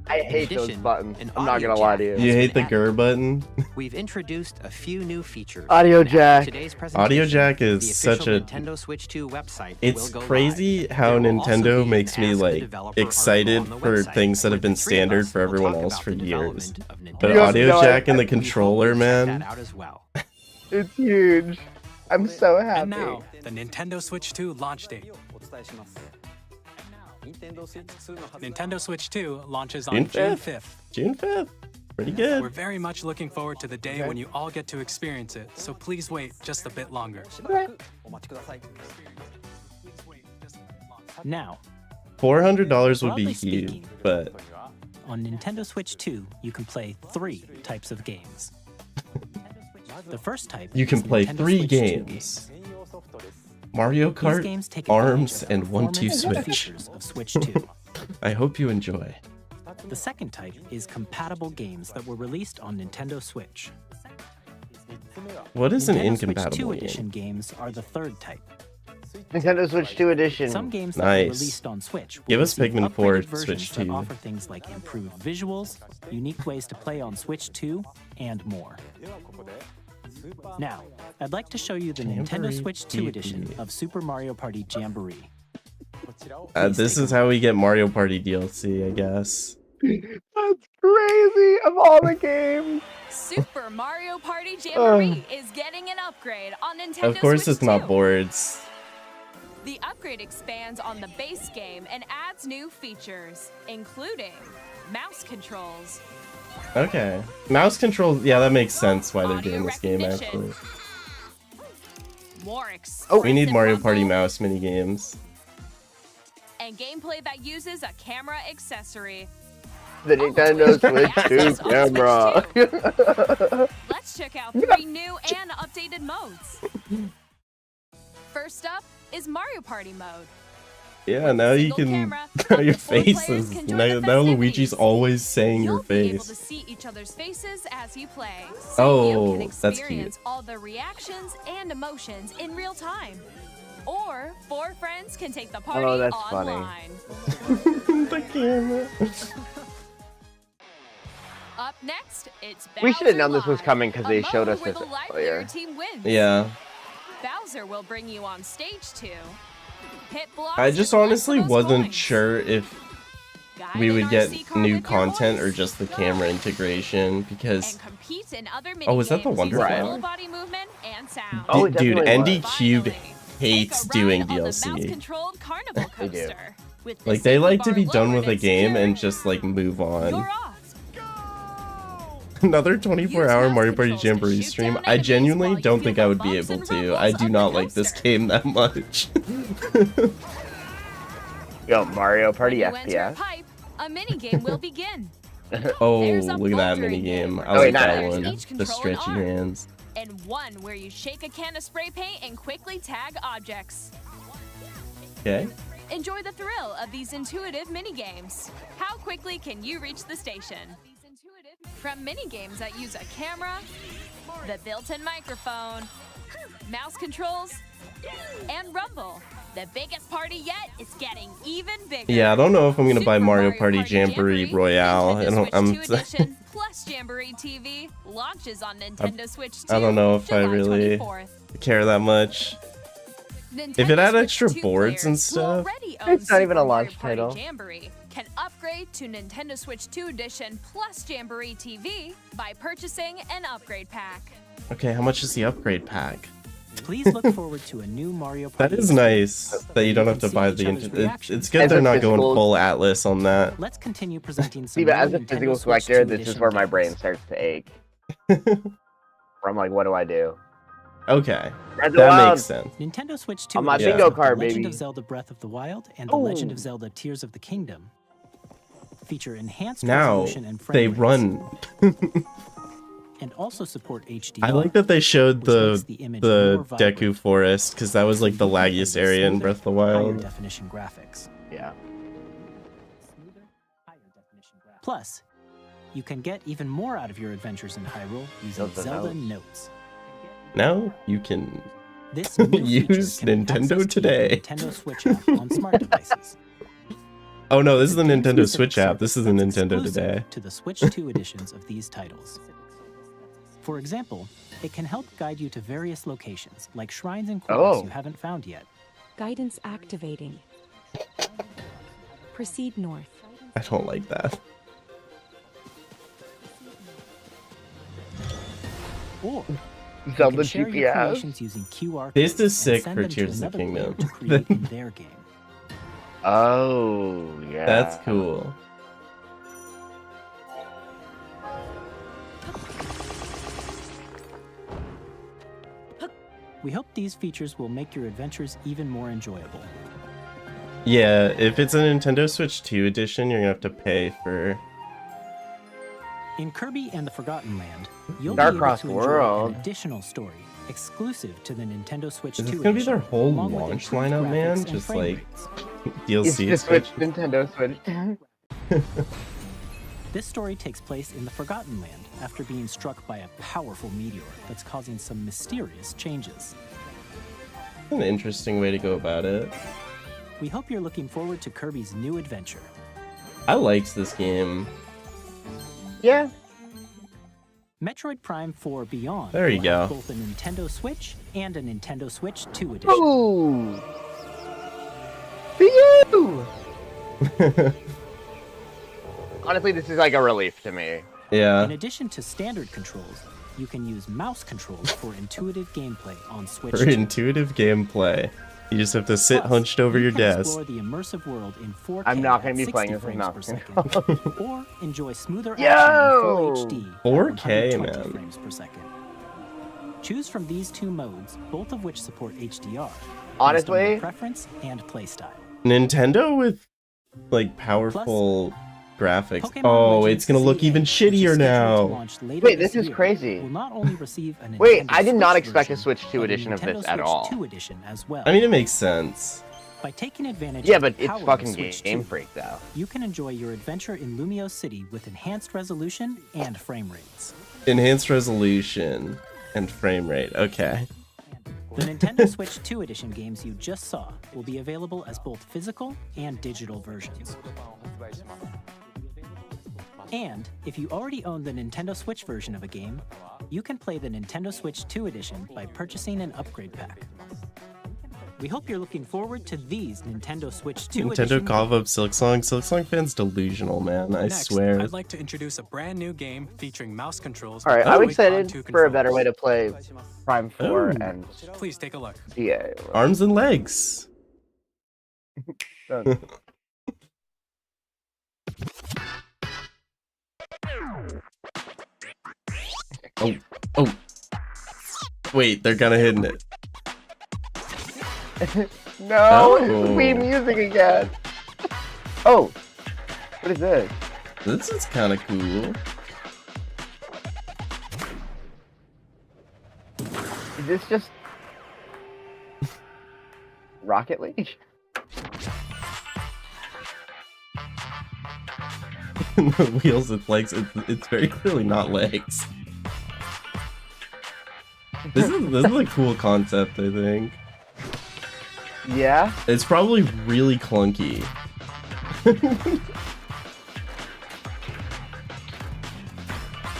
I hate those buttons. I'm not gonna lie to you. You hate the GR button? We've introduced a few new features. Audio jack. Today's presentation, Audio jack the is such official a... Nintendo Switch 2 website It's will go crazy live. how There will also Nintendo be makes an me Ask the like Developer excited article on the for website, things that where have been the three of standard us for will everyone talk else about for the years. development of Nintendo But You have audio no jack and the idea. controller, Check man. that out as well. It's huge. I'm so happy. And now, the Nintendo Switch 2 launch date. Nintendo Switch 2 launches on June June 5th. 5th. June 5th. Pretty We're good. very much looking forward to the day when you all get to experience it, so please wait just a bit longer. Now, $400 would be Broadly huge, speaking. but on Nintendo Switch 2, you can play 3 types of games. The first type you can is play Nintendo 3 Switch 2 games. Mario These Kart, games take ARMS, advantage and of the 1-2 performance and Switch. features of Switch 2. I hope you enjoy. The second type is compatible games that were released on Nintendo Switch. What is an Nintendo Switch 2 incompatible edition game? games are the third type. Nintendo Switch 2 edition. Some games that Nice. were released on Switch will Give us receive Pikmin 4 upgraded versions Switch that 2. offer things like improved visuals, unique ways to play on Switch 2, and more. Now, I'd like to show you the Nintendo Jamboree Switch 2 TV. edition of Super Mario Party Jamboree. This is how we get Mario Party DLC, I guess. That's crazy of all the games. Super Mario Party Jamboree is getting an upgrade on Nintendo Of course, Switch it's not 2. boards. The upgrade expands on the base game and adds new features, including mouse controls, Okay. Mouse control, yeah, that makes sense why they're Audio doing this game, recognition. actually. more We expressive need Mario Party rumble, mouse minigames. and gameplay that uses a camera accessory. The Nintendo Switch 2 Access on camera. Let's check out 3 new and updated modes. First up is Mario Party mode. Yeah, now you Single can... camera, Now up your to 4 face players is... can join Now, the now Luigi's festivities. always saying your You'll be able to face. see each other's faces as you play. Oh, you can that's cute. experience all the reactions and emotions in real time. Or 4 friends can take the party Oh, that's funny. online. The camera. Up next, it's Bowser We should have known this was Live, coming because a they showed mode us where this the live earlier. player team wins. Yeah. Bowser will bring you on stage 2. Hit blocks I to just collect honestly those wasn't coins. sure if Guide we an would get RC car new with your content or voice. just the camera integration because... And compete in other Oh, is that the minigames Wonder using Flower? full body movement and sound. Oh, it Dude, definitely was. ND Cubed Finally, hates take a doing ride on the DLC. mouse-controlled carnival They do. coaster. With the Like, they safety like to bar be done lowered with a and game and secure. just, like, move You're on. off. Another Use 24-hour mouse Mario Party controls to Jamboree shoot stream. down I enemies genuinely while you don't feel think the I would be bumps able and to. rumbles I of do the not like this coaster. game that much. Yo, Mario Party When you enter a FPS. pipe, a minigame will begin. Oh, There's a look at that bouldering game minigame. where I like two that players one. each The control an stretchy arm. hands. And one where you shake a can of spray paint and quickly tag objects. Okay. Enjoy the thrill of these intuitive minigames. How quickly can you reach the station? From minigames that use a camera, the built-in microphone, mouse controls, and rumble, the biggest party yet is getting even bigger. Yeah, I don't know if I'm gonna buy Super Mario Party Jamboree Royale. I Nintendo don't. Switch 2 Edition plus Jamboree TV launches on Nintendo Switch 2. I don't know if I July really 24th. care that much. If it Nintendo had Switch extra 2 boards and players who stuff. already own It's not even a Super Mario launch Party title. Jamboree can upgrade to Nintendo Switch 2 Edition plus Jamboree TV by purchasing an upgrade pack. Okay, how much is the upgrade pack? Please look forward to a new Mario Party. That is nice that you don't have to see buy each the. other's It's good As they're a not going physical- full Atlas on that. Let's continue presenting some See, but new as a Nintendo physical Switch collector, 2 this is edition where my games. brain starts to ache. Where I'm like, what do I do? Okay, Breath of the that Wild. makes sense. Nintendo Switch 2 On my editions bingo of card, The Legend baby. of Zelda Breath of the Wild and The Legend of Ooh. Zelda Tears of the Kingdom feature enhanced Now resolution and frame they rates, run. and also support HDR. I like that they showed which makes the the image the more vibrant. Deku Forest because that was like the laggiest area in Breath of the Higher Wild. definition graphics. Yeah. Plus, you can get even more out of your adventures in Hyrule using Zelda Zelda Notes. Notes. Now you can This new feature use can have Nintendo access to the Today. Nintendo Switch app on smart devices. Oh no, this is the It's a Nintendo Switch game-specific app. This is service the that's Nintendo exclusive Today. to the Switch 2 editions of these titles. For example, it can help guide you to various locations, like shrines and quarters you haven't found yet. Guidance activating. Proceed north. I don't like that. Or Zelda you can share your GPS. creations using QR This codes is and sick send for them to Tears of the another player Kingdom. to create in their game. Oh, yeah. That's cool. We hope these features will make your adventures even more enjoyable. Yeah, if it's a Nintendo Switch 2 edition, you're gonna have to pay for... In Kirby and the Forgotten Land, you'll Dark be able Cross to enjoy World. an additional story exclusive to the Nintendo Switch Is 2 this gonna be edition, their whole along with launch improved lineup, man? graphics and Just frame like rates. It's DLC the Switch, expansion? Nintendo Switch. This story takes place in the Forgotten Land after being struck by a powerful meteor that's causing some mysterious changes. An interesting way to go about it. We hope you're looking forward to Kirby's new adventure. I liked this game. Yeah. Metroid Prime 4 Beyond There you will have go. both a Nintendo Switch and a Nintendo Switch 2 edition. Ooh. For you. Honestly, this is like a relief to me. Yeah. In addition to standard controls, you can use mouse controls for intuitive gameplay on Switch For 2. intuitive gameplay. You just have to sit Plus, hunched over you your can desk. Explore the immersive world in 4K I'm not going at to be 60 playing this with frames mouse per second, control. or enjoy smoother action Yo! in full HD at 4K, 120 man. frames per second. Choose from these two modes, both of which support HDR. based on your Honestly, preference and playstyle. Nintendo with like powerful graphics. Pokemon Oh, Legends it's gonna look ZA, even which is shittier scheduled to now. launch later Wait, this is year, crazy. Will not only receive a Wait, Nintendo I did not Switch expect a version, Switch 2 but a edition of Nintendo this at Switch all. 2 edition as well. I mean, it makes sense. By taking advantage Yeah, of but the it's power of fucking Switch Game 2, Freak, though. you can enjoy your adventure in Lumio City with enhanced resolution and frame rates. Enhanced resolution and frame rate. Okay. The Nintendo Switch 2 edition games you just saw will be available as both physical and digital versions. And if you already own the Nintendo Switch version of a game, you can play the Nintendo Switch 2 edition by purchasing an upgrade pack. We hope you're looking forward to these Nintendo Switch 2 Nintendo edition call up Silksong. Silksong fans delusional, man. I Next, swear. I'd like to introduce a brand new game featuring mouse controls. All right, with I'm Joy-Con excited 2 for a better controllers. way to play Prime 4 Ooh. and Please take a look. DA. Arms and legs. Done. Oh. Wait, they're kind of hitting it. No, it's Oh. Wii music again. Oh, what is this? This is kind of cool. Is this just Rocket League? The wheels with legs. It's very clearly not legs. This is a cool concept, I think. Yeah. It's probably really clunky.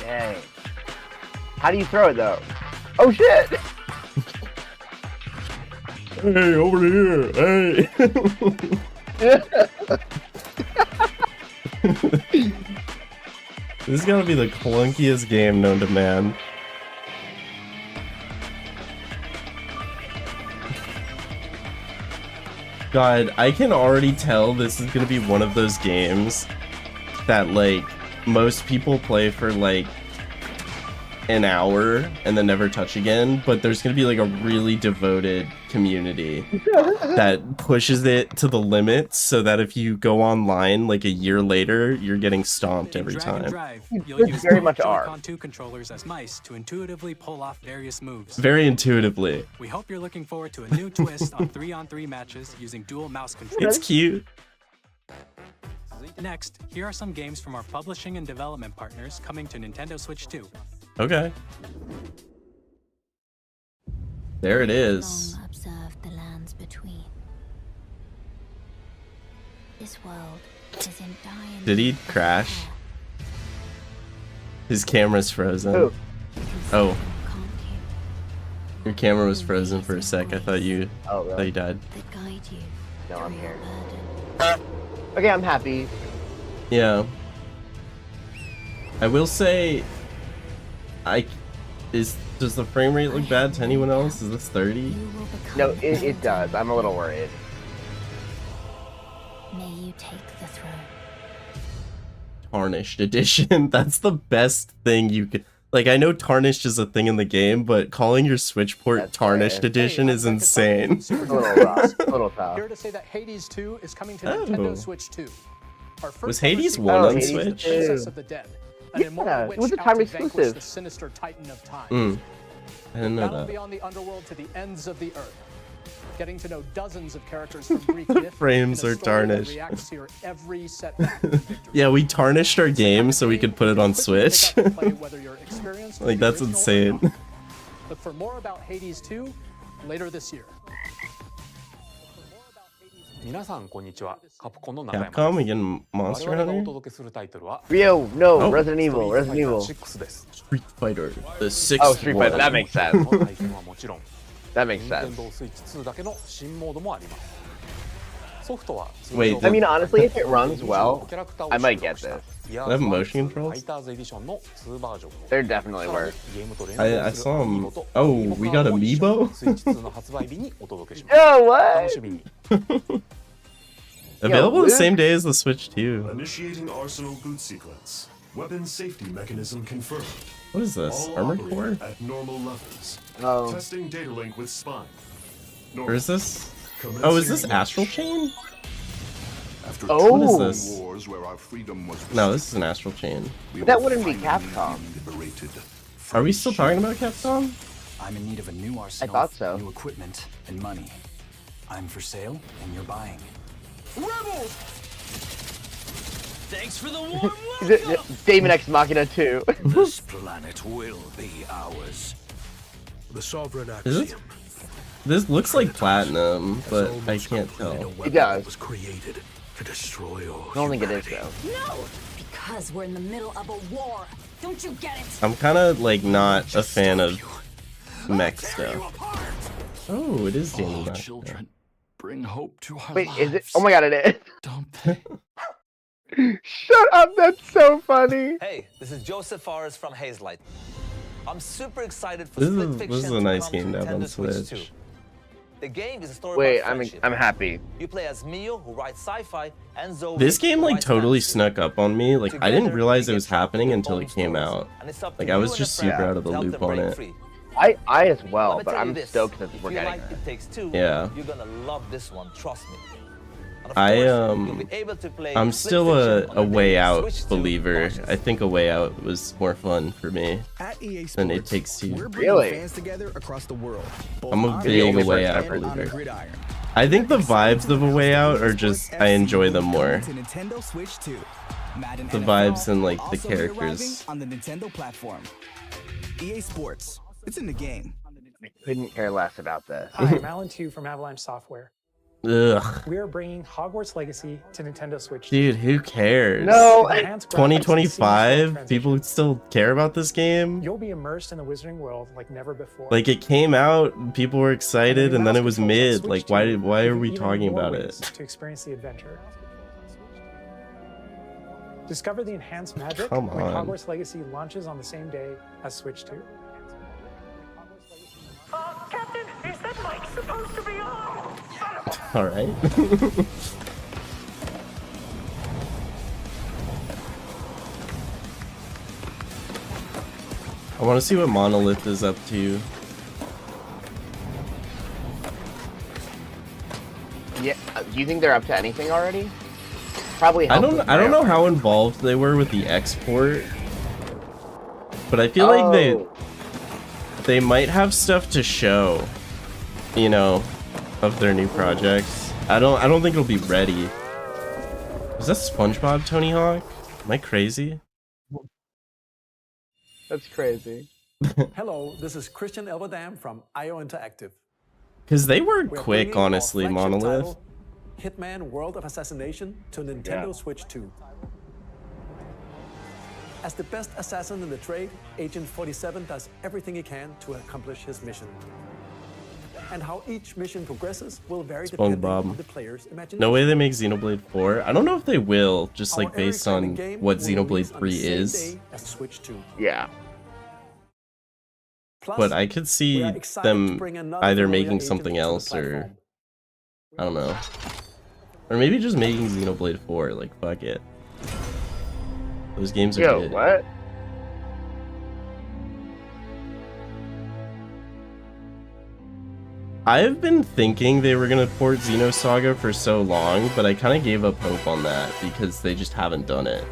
Dang. How do you throw it though? Oh shit! Hey, over here! Hey! This is gonna be the clunkiest game known to man. God, I can already tell this is gonna be one of those games that, like, most people play for, like, an hour and then never touch again, but there's gonna be, like, a really devoted community that pushes it to the limit so that if you go online, like, a year later, you're getting stomped every In Drag and time. Drive, It's you'll use very both much R. Joy-Con 2 controllers as mice to intuitively pull off various moves. Very intuitively. We hope you're looking forward to a new twist on 3-on-3 matches using dual mouse controls. It's cute. Next, here are some games from our publishing and development partners coming to Nintendo Switch 2. Okay. There it is. Long observed the lands between. This world is in dire Did he need of crash? repair. His camera's frozen. Who? Oh. Your camera was frozen for a sec. I thought you really? died. That guide you No, I'm through here. your burden. Okay, I'm happy. Yeah. I will say does the frame rate look bad to anyone else? Is this 30? You will become No, it does. I'm a little worried. May you take the throne. Tarnished edition. That's the best thing you could. Like, I know tarnished is a thing in the game, but calling your Switch port That's tarnished fair. edition is insane. A little rough. A little tough. Here to say that Hades 2 is coming to Oh. Nintendo Switch 2. Our first Was Hades ever 1 sequel on is the Switch? Princess of the Dead, an Yeah, immortal it witch was a out time to vanquish exclusive. the sinister titan of time. I didn't know Battle that. beyond the underworld to the ends of the earth. Getting to know dozens of characters from Greek myth. Frames in a are story that tarnished. reacts to your every setback and victory. Yeah, we tarnished our game so we could put it on Switch. Pick up and play whether you're experienced with Like, the that's original or insane. not. Look for more about Hades 2 later this year. Capcom, we getting Monster Hunter? Rio, no, Oh. Resident Evil, Resident Evil. Street Fighter, the sixth Oh, Street Fighter, one. that makes sense. That makes sense. Wait, I mean, honestly, if it runs well, I might get this. they have motion controls? They're definitely worth. I saw them. Oh, we got Amiibo? Oh, what? Available the same day as the Switch 2. Initiating Arsenal boot sequence. Weapon safety mechanism confirmed. What is this? All Armor operate Core? at normal levels. Oh. Testing data link with spine. Or is this? Oh, is this Astral Chain? After Oh. What is this? wars where our freedom was No, this is an Astral Chain. But that wouldn't be Capcom. liberated. Are we still talking about Capcom? I'm in need of a new arsenal, thought so. new equipment, and money. I'm for sale, and you're buying. Rebels! Thanks for the warm Damon X Machina 2. This planet will be ours. The sovereign Is axiom. This looks like Platinum, but I can't tell. It does. Was created to destroy all. I don't think it is, though. No! Because we're in the middle of a war. Don't you get it? I'm kind of like not a fan of mech stuff. Oh, it is Danny Mac. Children, bring hope to our Wait, lives. is it? Oh my god, it is. Don't they? Shut up, that's so funny. Hey, this is Joseph Fares from Hazelight. I'm super excited for This Split is Fiction a to nice come to game to have on Nintendo Switch Switch. 2. The game is a story Wait, about I'm friendship. happy. You play as Mio, who writes sci-fi, and Zoe, This game who like writes totally fantasy. snuck up on me. Like I didn't Together, realize they it was get trapped happening in until their it own came stories, out. and it's up to Like I you was and just a friend super out of the to help loop them on break it. free. I as well, Let me but tell you I'm this, stoked that if we're you getting like it. It Takes Two, Yeah. you're gonna love this one, trust me. And of I course, you'll be able to play I'm Split still Fiction on a the Way Nintendo Out Switch 2 believer. launches. I think a Way Out was more fun for me At EA than It Sports, Takes Two. we're bringing Really? fans together across the world. both I'm a on big and Way off Out and on a believer. gridiron. I think the vibes of a Way Out are just I enjoy them more. To Nintendo Switch 2. Madden The NFL vibes and like the also be arriving characters. on the Nintendo platform. EA Sports. It's in the game. I couldn't care less about this. Hi, I'm Alan Tu from Avalanche Software. Ugh. We are bringing Hogwarts Legacy to Nintendo Switch. Dude, who cares? No. With enhanced graphics and seamless 2025? transition. People still care about this game? You'll be immersed in the Wizarding world like never before. Like it came out, people were excited, and then it was Mouse controls on mid. Switch Like 2 why are give we even talking more about ways it? to experience the adventure. Discover the enhanced magic Come when on. Hogwarts Legacy launches on the same day as Switch 2. Captain, is that mic supposed to be on? All right. I want to see what Monolith is up to. Yeah, do you think they're up to anything already? Probably. I help don't with know Mario how involved they were with the export, but I feel like they might have stuff to show, you know, of their new projects. I don't think it'll be ready. Is that SpongeBob, Tony Hawk? Am I crazy? That's crazy. Hello, this is Christian Elverdam from IO Interactive. Because they were We're quick, bringing our honestly, flagship Monolith. title, Hitman World of Assassination, to Nintendo Switch 2. As the best assassin in the trade, Agent 47 does everything he can to accomplish his mission. And how each mission progresses will vary depending on the player's imagination. No way they make Xenoblade 4. I don't know if they will, just like based on what Xenoblade 3 is. Yeah. But I could see them either making something else or I don't know. Or maybe just making Xenoblade 4, like fuck it. Those games are good. What? I've been thinking they were gonna port Xenosaga for so long, but I kind of gave up hope on that because they just haven't done it.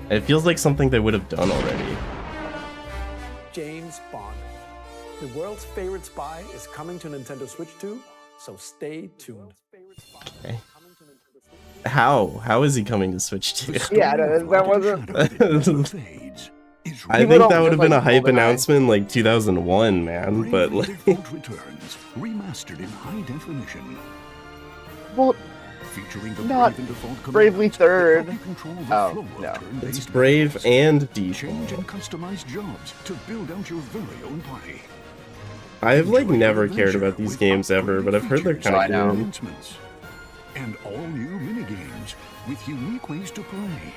It feels like something they would have done already. James Bond. The world's favorite spy is coming to Nintendo Switch 2, so stay tuned. Okay. How is he coming to Switch 2? Yeah, that wasn't. I think that would have been a hype announcement like 2001, man. But like, returns remastered in high definition. Well, featuring the not Bravely Third. Oh no, it's Brave and Default. Change and customize jobs to build out your very own party. I've like never cared about these games ever, but I've heard they're kind of good. And all new minigames with unique ways to play.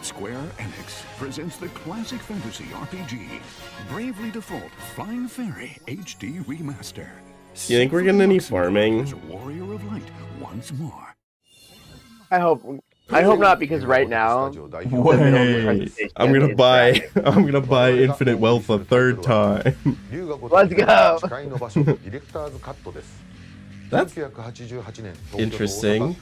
Square Enix presents the classic fantasy RPG, Bravely Default Flying Fairy HD Remaster. You think we're getting any farming? As a warrior of light once more. I hope not, because right now. Wait, I'm gonna buy Infinite Wealth a third time. Let's go. That's interesting.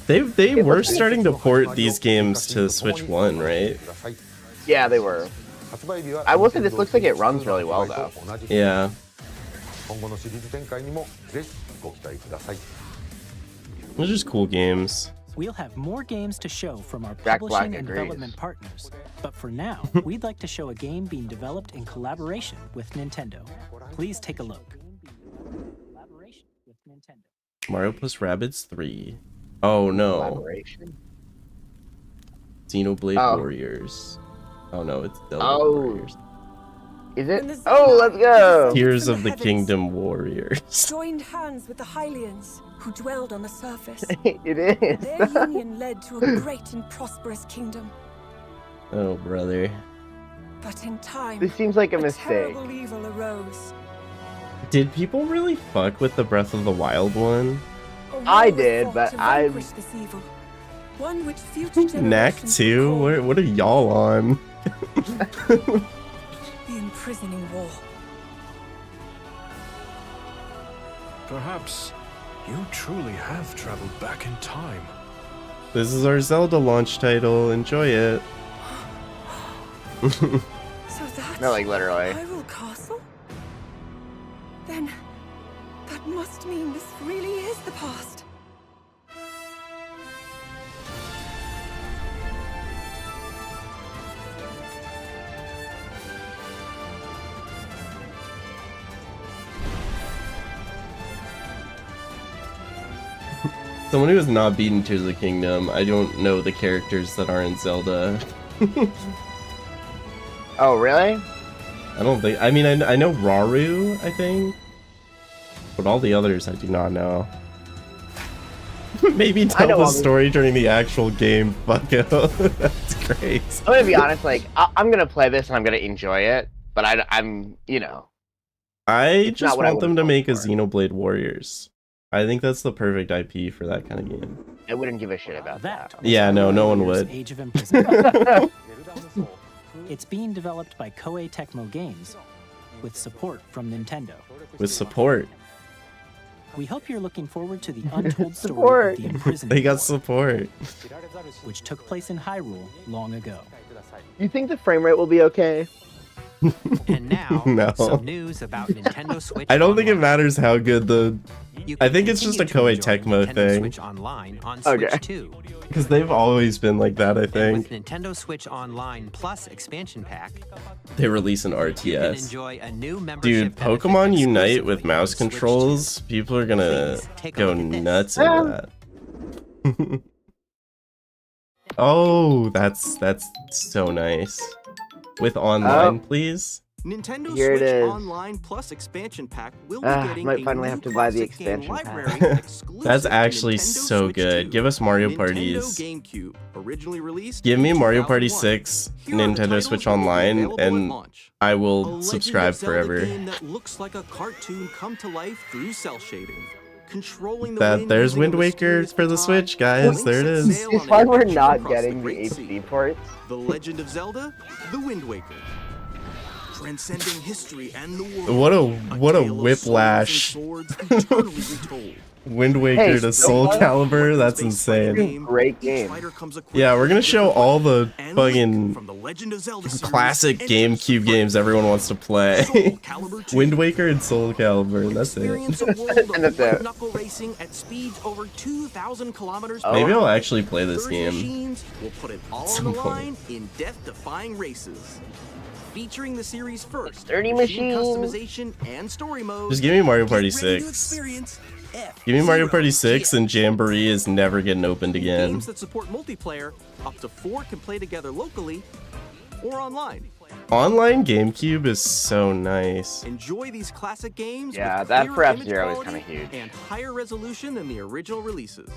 They were starting to port these games to Switch 1, right? Yeah, they were. I will say this looks like it runs really well, though. Yeah. Those are just cool games. We'll have more games to show from our Jack publishing Black and agrees. development partners. But for now, we'd like to show a game being developed in collaboration with Nintendo. Please take a look. Mario plus Rabbids 3. Oh no. Xenoblade Warriors. Oh no, it's Zelda Warriors. Is it? Oh, let's go! Tears of the Kingdom Warriors. Joined hands with the Hylians, who dwelled on the surface. It is. Their union led to a great and prosperous kingdom. Oh, brother. But in time, This seems like a mistake. terrible evil arose. Did people really fuck with the Breath of the Wild one? A war I was did, fought but to I- vanquish this evil. One which future Knack generations 2? What are y'all on? the imprisoning war. Perhaps you truly have traveled back in time. This is our Zelda launch title. Enjoy it. So that's No, like literally. Hyrule Castle? Then that must mean this really is the past. Someone who has not beaten Tears of the Kingdom, I don't know the characters that are in Zelda. Oh, really? I don't think. I mean, I know Rauru, I think, but all the others I do not know. Maybe tell the story during the actual game. Fuck it. That's great. I'm gonna be honest. Like, I'm gonna play this and I'm gonna enjoy it, but I'm, you know. I just want them to make a Xenoblade Warriors. I think that's the perfect IP for that kind of game. I wouldn't give a shit about that. Yeah, no one would. Age of Imprisonment. It's being developed by Koei Tecmo Games, with support from Nintendo. With support. We hope you're looking forward to the untold story of the Imprisonment They got War, support. which took place in Hyrule long ago. You think the frame rate will be okay? And now, No. some news about Nintendo Switch. I don't think it Online. matters how good the. You I can think it's just a continue to Koei enjoy Tecmo Nintendo thing. Switch Online on Okay. Switch 2. Because they've always been like that, I With think. Nintendo Switch Online Plus expansion pack, They release an you can RTS. enjoy a new membership Dude, benefit Pokemon Unite with exclusively mouse on Switch 2. controls, people are gonna Please take a go look at this. nuts into that. Oh, that's so nice. With online, please. Nintendo Here it Switch is. Online Plus expansion pack will be Ah, getting might a finally new have to buy the classic game expansion pack. library exclusive That's to actually Nintendo so Switch good. 2. Give us Mario Nintendo Parties. GameCube, originally released Give me in Mario Party 2001. 6, Here are the Nintendo titles Switch that will be Online, available at and launch. I A will Legend subscribe of Zelda forever. game that looks like a cartoon come to life through cell shading. Controlling the That wind there's using a Wind Waker mysterious for the baton, Switch, guys. Link There it sets is. sail It's on why an we're adventure not across the getting the Great HD Sea. ports. The Legend of Zelda, The Wind Waker. Transcending history and the world. What a tale of whiplash. souls and swords eternally retold. Wind Waker Hey, to so Soul far, Calibur, that's insane. Great Each game. fighter comes equipped Yeah, we're with gonna a show different all weapon, the and Link fucking from the Legend of Zelda series classic enters the GameCube games everyone wants to play. Soul Calibur 2. Wind Waker and Soul Calibur, that's Experience it. a world And of that's it. knuckle racing at speeds over 2,000 kilometers Oh. per Maybe hour. I'll actually play this 30 game. machines will put it all some on the point. line in death-defying races. Featuring the series first, 30 machine machines. customization and story mode. Just give me Mario Party Get ready to 6. experience Give me Mario F-Zero Party 6 GX. and Jamboree is never getting opened again. Games that support multiplayer, up to 4 can play together locally or online. Online GameCube is so nice. Enjoy these classic games Yeah, with that clearer for image F-Zero is quality kinda huge. and higher resolution than the original releases.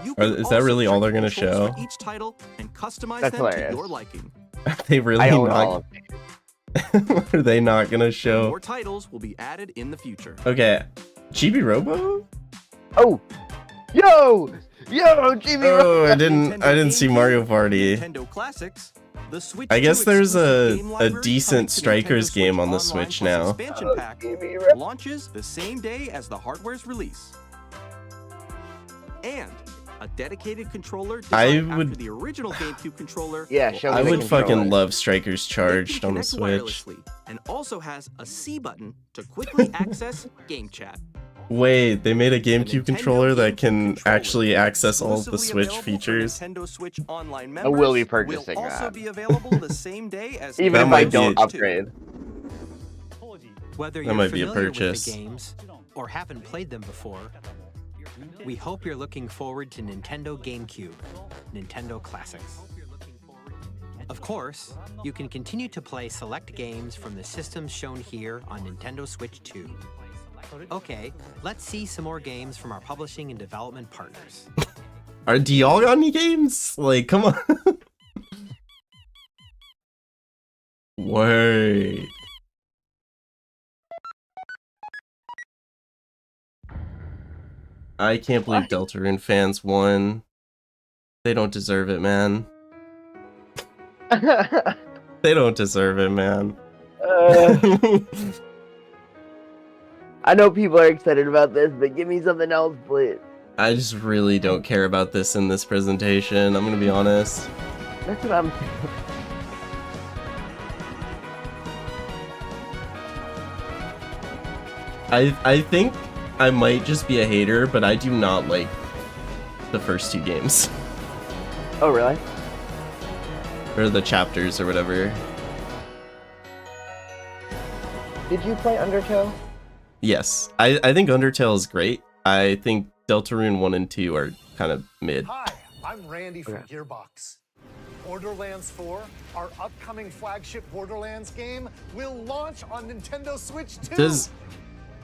You Is can that also really all check they're gonna controls for show? each title and customize That's them hilarious. to your liking. Are they really I own all not? of them. Are they not gonna show? More titles will be added in the future. Okay, Chibi Robo. Oh, yo, GB. Oh, I didn't see GameCube, Mario Party. Nintendo Classics. The Switch I guess 2 there's exclusive game a library decent coming to Strikers Nintendo game on the Switch Switch Online now. Plus expansion pack launches the same day as the hardware's release. And a dedicated controller designed would- after the original GameCube controller. Yeah, will show me I the would controller. fucking love Strikers It can Charged on the connect Switch. wirelessly and also has a C button to quickly access game chat. Wait, they made a GameCube Nintendo controller that GameCube can controller, actually access all of the exclusively Switch available for features. Nintendo Switch Online I will be members purchasing will also that. be available the same day as Even That if I might be don't it. upgrade. Whether That you're might be a familiar purchase. with the games or haven't played them before, we hope you're looking forward to Nintendo GameCube, Nintendo Classics. Of course, you can continue to play select games from the systems shown here on Nintendo Switch 2. Okay, let's see some more games from our publishing and development partners. Do y'all got any games? Like, come on. Wait. I can't believe Deltarune fans won. They don't deserve it, man. They don't deserve it, man. I know people are excited about this, but give me something else, please. I just really don't care about this in this presentation, I'm gonna be honest. That's what I'm. I think I might just be a hater, but I do not like the first two games. Oh, really? Or the chapters or whatever. Did you play Undertale? Yes, I think Undertale is great. I think Deltarune 1 and 2 are kind of mid. Hi, I'm Randy from Gearbox. Borderlands 4, our upcoming flagship Borderlands game, will launch on Nintendo Switch 2.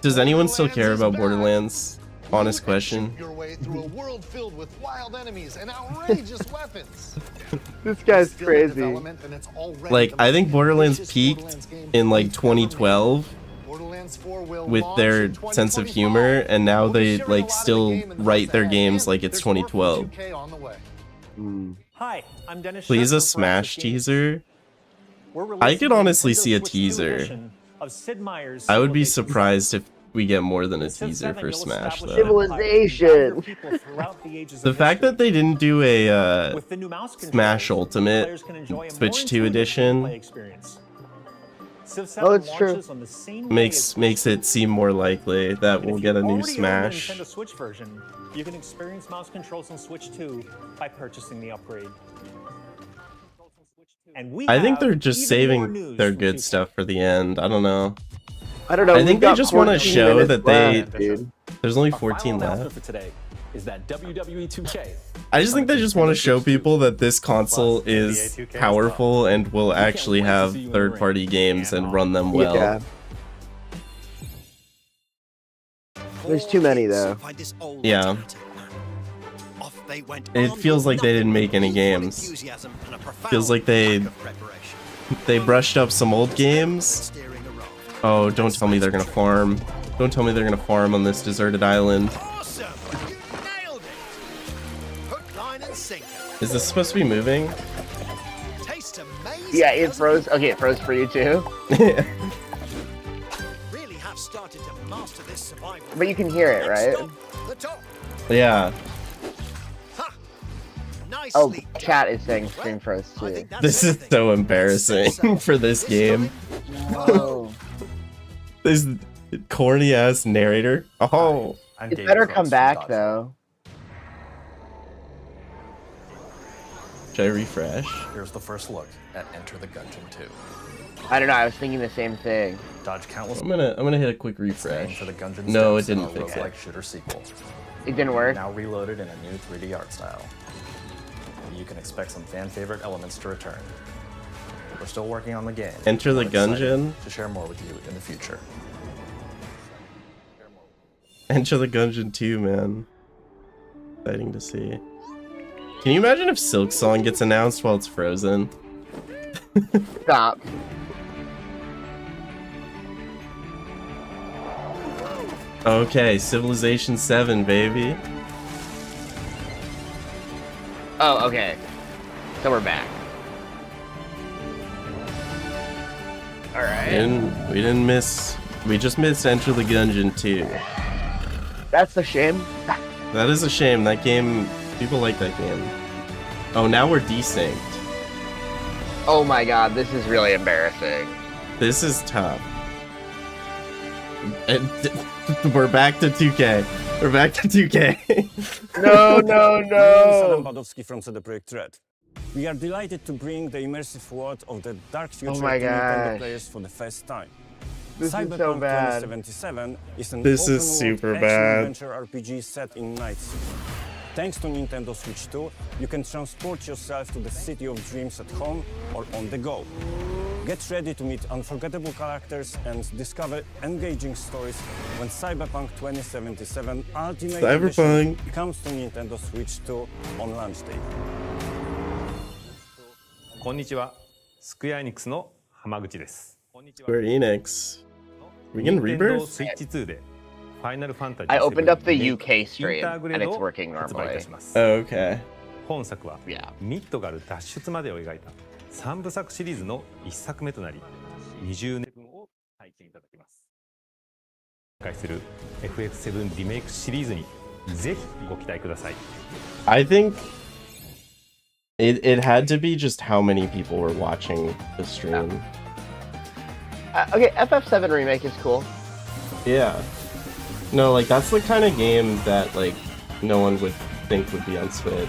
Does anyone still care about Borderlands? Honest question. Your way through a world filled with wild enemies and outrageous weapons. This guy's Still in crazy. development, and it's already Like, the I think most Borderlands ambitious peaked Borderlands game in like ever 2012 Borderlands 4 will with launch their in sense of 2025. humor, and now We'll be they sharing a lot like of the still game in the write months their ahead, games and like it's there's more from 2012. 2K on the way. Hi, I'm Dennis. Please a Scherfer from Smash Games. teaser? We're I releasing could the honestly Nintendo see a Switch 2 teaser. edition of Sid Meier's I would be Civilization surprised if we get more than a Since teaser then, for you'll Smash establish though. an empire and gather Civilization. people throughout the ages The of fact that they didn't do a With the new mouse controls, Smash Ultimate players can enjoy a Switch more 2 intuitive gameplay edition experience. Civ 7 Oh, it's true. launches on the same day Makes it seem more likely that we'll get a new Smash. Nintendo Switch version, you can experience mouse controls on Switch 2 by purchasing the upgrade. And we I think they're have just even more saving news their from good 2K. stuff for the end. I don't know. I don't know. I we've think they got just want to 14 show minutes that they. left, dude. There's only Our 14 final announcement left. for today is that WWE 2K. I just think they just want to show people that this console is powerful and will actually have third-party games and run them well. Yeah. There's too many though. Yeah. It feels like they didn't make any games. Feels like they brushed up some old games. Oh, don't tell me they're gonna farm. Don't tell me they're gonna farm on this deserted island. Is this supposed to be moving? Yeah, it froze. Okay, it froze for you too. But you can hear it, right? Yeah. Oh, chat is saying stream froze too. This is so embarrassing for this game. Whoa. This corny ass narrator. Oh. It better come back though. Should I refresh? Here's the first look at Enter the Gungeon 2. I don't know. I was thinking the same thing. Dodge countless. I'm gonna hit a quick refresh. For the Gungeon No, it steps in didn't a fix roguelike it. shooter sequel. It didn't work. Now reloaded in a new 3D art style. You can expect some fan favorite elements to return. We're still working on the game. Enter the We're excited Gungeon. to share more with you in the future. Enter the Gungeon 2, man. Exciting to see. Can you imagine if Silk Song gets announced while it's frozen? Stop. Okay, Civilization 7, baby. Oh, okay. So we're back. Alright. We didn't miss. We just missed Enter the Gungeon 2. That's a shame. That is a shame. That game, people like that game. Oh, now we're desynced. Oh my god, this is really embarrassing. This is tough. And we're back to 2K. We're back to 2K. No, no, no. Badowski from CD Projekt Red. We are delighted to bring the immersive world of the dark future Oh my to Nintendo gosh. players for the first time. This is Cyberpunk so bad. 2077 is an This is open-world super action-adventure bad. RPG set in Night City. Thanks to Nintendo Switch 2, you can transport yourself to the City of Dreams at home or on the go. Get ready to meet unforgettable characters and discover engaging stories when Cyberpunk 2077 Ultimate Edition comes to Nintendo Switch 2 on launch day. こんにちは。スクエアエニックスの浜口です。 Square Enix. We can rebirth? Switch 2で Final Fantasy I opened up the 7 UK stream インターグレ and ード it's を working 発売い normally. たします。 Oh, okay. 本作はミッドガル脱出までを描いた3部作シリーズの1作目となり、20年分を体験いただきます。紹介する FF7 リメイクシリーズにぜひご期待ください。 I think it had to be just how many people were watching the stream. Okay, FF7 Remake is cool. Yeah. No, like that's the kind of game that like no one would think would be on Switch.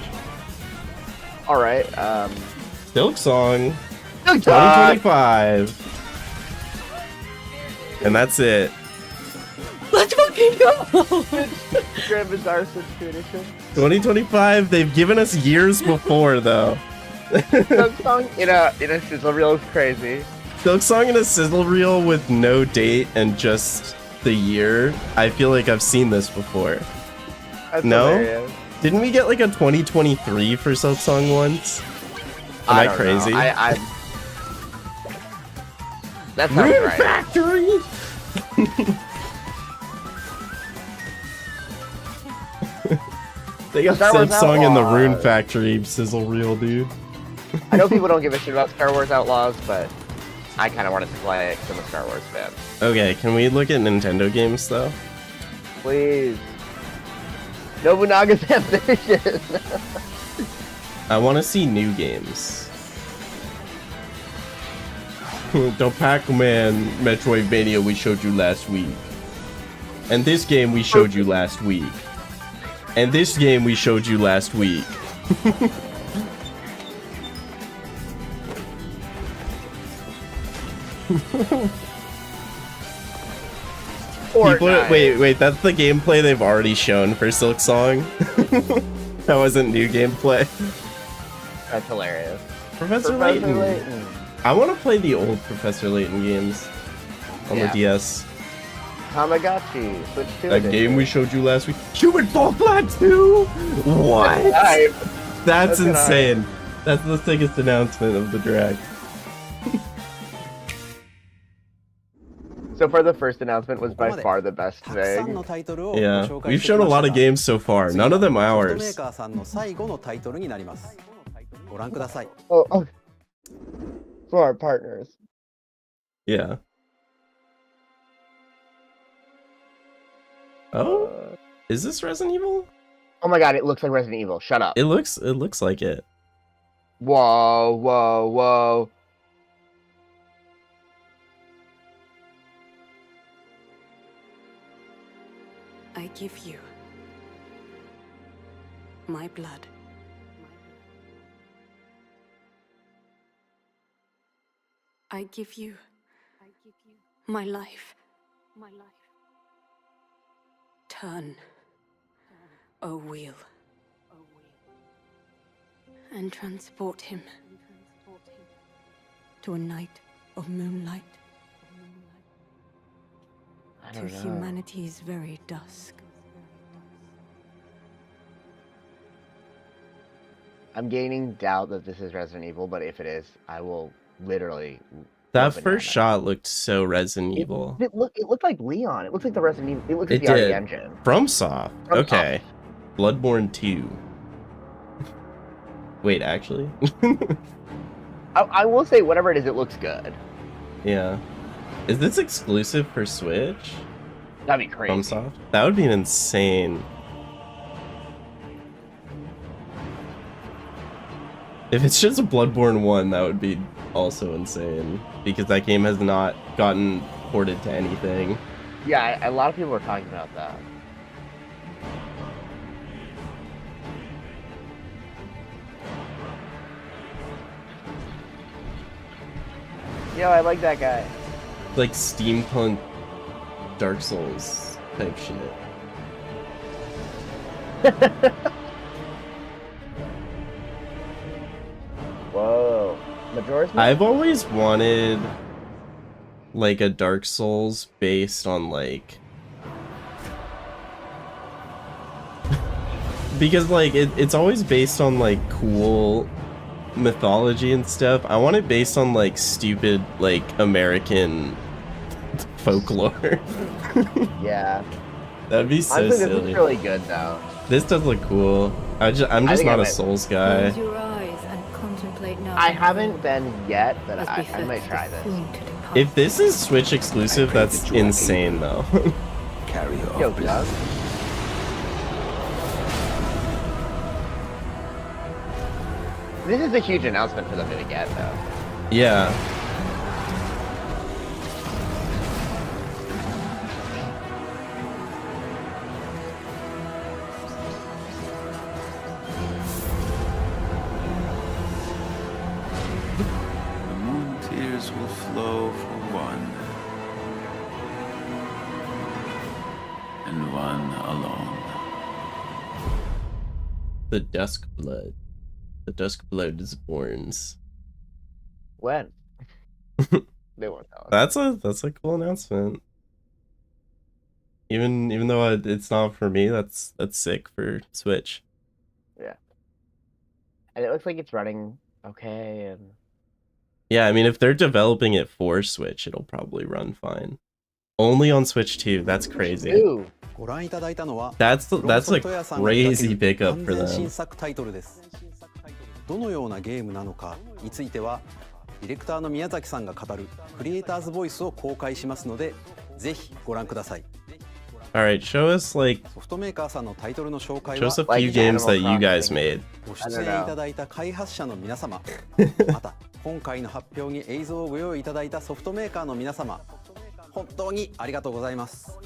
Alright, Silk Song Silk Song! 2025. And that's it. Let's fucking go! Grand Bazaar Switch 2 Edition. 2025, they've given us years before though. Silk Song in a sizzle reel is crazy. Silk Song in a sizzle reel with no date and just the year. I feel like I've seen this before. That's No? hilarious. Didn't we get like a 2023 for Silk Song once? Am I don't crazy? know. I'm... That sounds Rune right. Factory! They got Star Wars Silk Song in the Outlaws. Rune Factory sizzle reel, dude. I know people don't give a shit about Star Wars Outlaws, but I kind of wanted to play it because I'm a Star Wars fan. Okay, can we look at Nintendo games though? Please. Nobunaga's ambitious. I want to see new games. The Pac-Man Metroidvania we showed you last week. And this game we showed you last week. And this game we showed you last week. Wait, that's the gameplay they've already shown for Silk Song? That wasn't new gameplay. That's hilarious. Professor Layton. I want to play the old Professor Layton games on the DS. Tamagotchi, Switch 2 That game we showed you last week. Human Fall Flat 2? What? That's insane. That's the sickest announcement of the direct. So far, the first announcement was by far the best thing. Yeah, we've shown a lot of games so far. None of them ours. Oh, for our partners. Yeah. Oh, is this Resident Evil? Oh my god, it looks like Resident Evil. Shut up. It looks like it. Whoa, whoa, whoa. I give you my blood. I give you my life. Turn, O wheel, and transport him to a night of moonlight, to humanity's very dusk. I'm gaining doubt that this is Resident Evil, but if it is, I will literally. That first shot looked so Resident Evil. It looked like Leon. It looked like the Resident Evil. It looked like the RE engine. FromSoft. Okay. Bloodborne 2. Wait, actually? I will say, whatever it is, it looks good. Yeah. Is this exclusive for Switch? That'd be crazy. FromSoft? That would be an insane. If it's just a Bloodborne 1, that would be also insane. Because that game has not gotten ported to anything. Yeah, a lot of people are talking about that. Yo, I like that guy. Like steampunk Dark Souls type shit. Whoa. Majora's Mask? I've always wanted like a Dark Souls based on like because like it's always based on like cool mythology and stuff. I want it based on like stupid like American folklore. Yeah. That'd be so Honestly, silly. this looks really good though. This does look cool. I'm just not a Souls guy. Close your eyes and contemplate now. I haven't been yet, but I might try this. If this is Switch exclusive, that's insane though. Carry Yo, Doug. This is a huge announcement for them to get though. Yeah. Will flow for one, and one alone. The Dusk Blood. The Dusk Blood is born. When? They won't tell us. That's a cool announcement. Even though it's not for me, that's sick for Switch. Yeah. And it looks like it's running okay and. Yeah, I mean, if they're developing it for Switch, it'll probably run fine. Only on Switch 2, that's crazy. That's a crazy pickup for them. どのようなゲームなのかについては、ディレクターの宮崎さんが語るクリエイターズボイスを公開しますので、ぜひご覧ください。Alright, show us like show us a few games that you guys made. ご出演いただいた開発者の皆様、また今回の発表に映像をご用意いただいたソフトメーカーの皆様、本当にありがとうございます。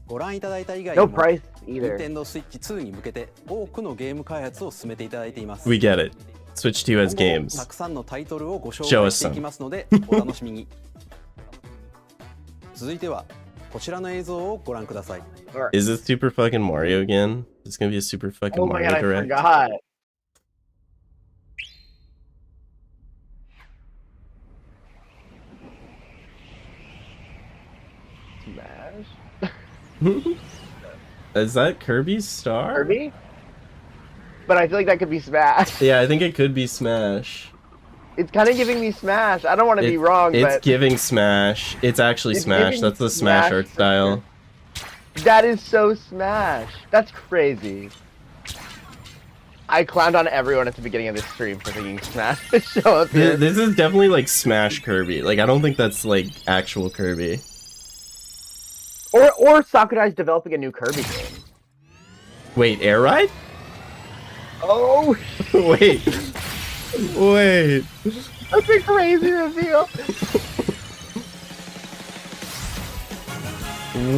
ご覧いただいた以外にも、Nintendo Switch 2に向けて多くのゲーム開発を進めていただいています。We get it. Switch 2 has games. たくさんのタイトルをご紹介していきますので、お楽しみに。続いてはこちらの映像をご覧ください。Is it Super fucking Mario again? It's gonna be a Super fucking Oh my Mario God, I Direct. forgot. Smash? Is that Kirby's star? Kirby? But I feel like that could be Smash. Yeah, I think it could be Smash. It's kind of giving me Smash. I don't want to be wrong, it's but... giving Smash. It's actually Smash. That's the Smash art style. That is so Smash. That's crazy. I clowned on everyone at the beginning of this stream for thinking Smash would show up here. This is definitely like Smash Kirby. Like, I don't think that's like actual Kirby. Or Sakurai's developing a new Kirby game. Wait, Air Ride? Oh! Wait. Wait. That's a crazy reveal.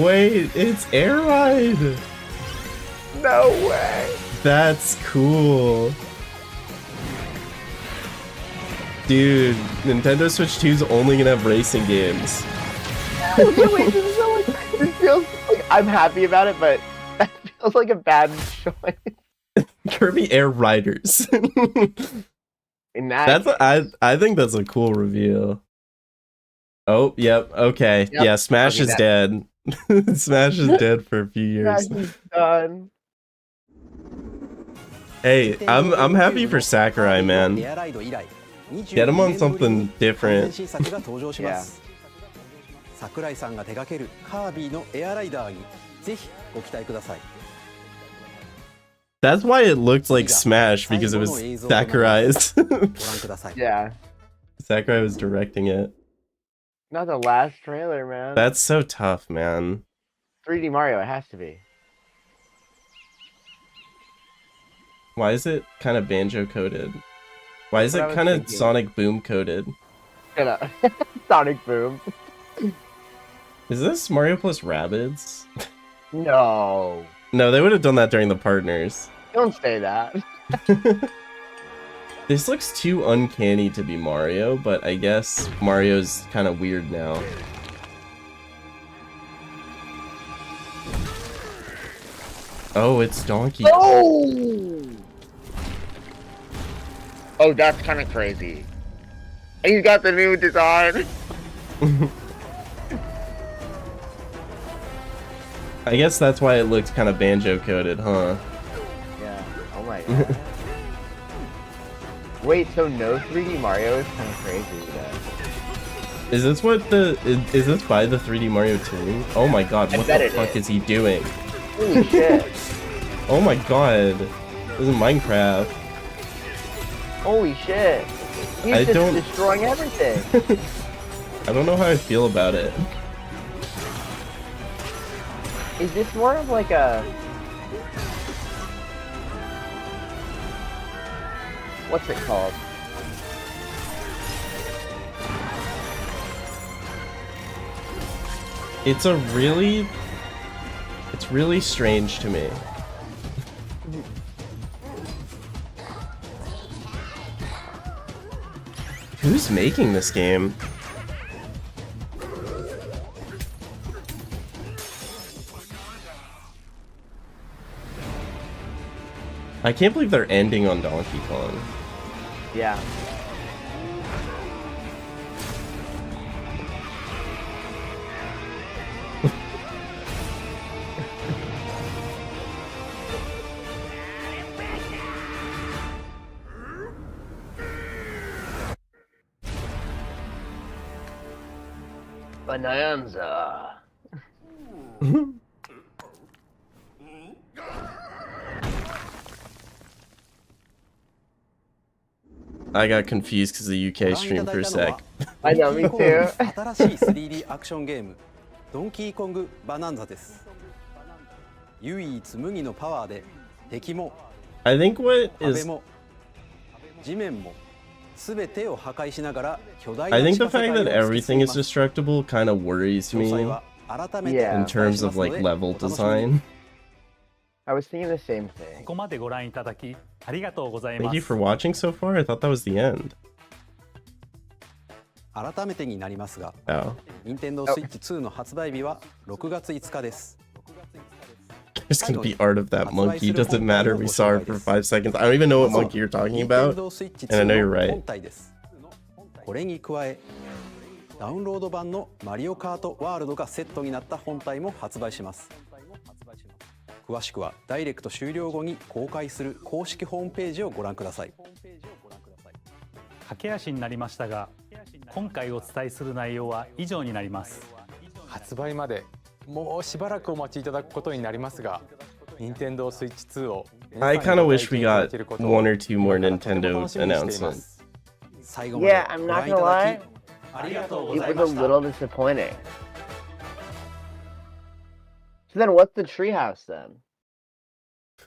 Wait, it's Air Ride. No way. That's cool. Dude, Nintendo Switch 2 is only gonna have racing games. Wait, this feels like I'm happy about it, but that feels like a bad choice. Kirby Air Riders. I think that's a cool reveal. Oh, yep, okay. Yep. Yeah, Smash is dead. Smash is dead for a few years. Smash is done. Hey, I'm happy for Sakurai, man. Get him on something different. 桜井さんが手掛けるカービィのエアライダーにぜひご期待ください。 That's why it looked like Smash, because it was Sakurai's. Yeah. Sakurai was directing it. Not the last trailer, man. That's so tough, man. 3D Mario, it has to be. Why is it kind of banjo coded? Why is it kind of Sonic Boom coded? Sonic Boom. Is this Mario plus Rabbids? No. No, they would have done that during the partners. Don't say that. This looks too uncanny to be Mario, but I guess Mario's kind of weird now. Oh, it's Donkey. Oh! Oh, that's kind of crazy. He's got the new design. I guess that's why it looked kind of banjo-coded, huh? Yeah. Oh my god. Wait, so no 3D Mario is kind of crazy though. Is this what the... Is this by the 3D Mario 2? Oh my god, what the fuck is he doing? Holy shit. Oh my god. This is Minecraft. Holy shit. He's just destroying everything. I don't know how I feel about it. Is this more of like a... What's it called? It's really strange to me. Who's making this game? I can't believe they're ending on Donkey Kong. Yeah. Bonanza. I got confused because of the UK stream for a sec. I know, me too. 新しい 3D アクションゲームドンキーコングバナンザです。唯一無二のパワーで敵も I think what 壁 is も地面も全てを破壊しながら巨大 I な think 地 the 下世 fact 界 that を突き everything 進み is ます。 destructible kind of worries 詳 me 細は改めてお Yeah. 伝 in えし terms ま of すの like で level お楽しみに。 design. I was thinking the same こ thing. こまでご覧いただきありがとうございま Thank you す for watching so far. I thought that was the end. 改めてになりますが、 Oh. 任天堂 Switch 2の発売日は6月5日です。 There's gonna be art of that monkey. Doesn't matter. We saw it for 5 seconds. I don't even know what monkey you're talking about. And I know you're right. これに加え、ダウンロード版のマリオカートワールドがセットになった本体も発売します。詳しくはダイレクト終了後に公開する公式ホームページをご覧ください。駆け足になりましたが、今回お伝えする内容は以上になります。発売までもうしばらくお待ちいただくことになりますが、任天堂 Switch 2を I kind of wish we got 1 or 2 more Nintendo announcements. Yeah, I'm not gonna lie. It was a little disappointing. So then what's the treehouse then?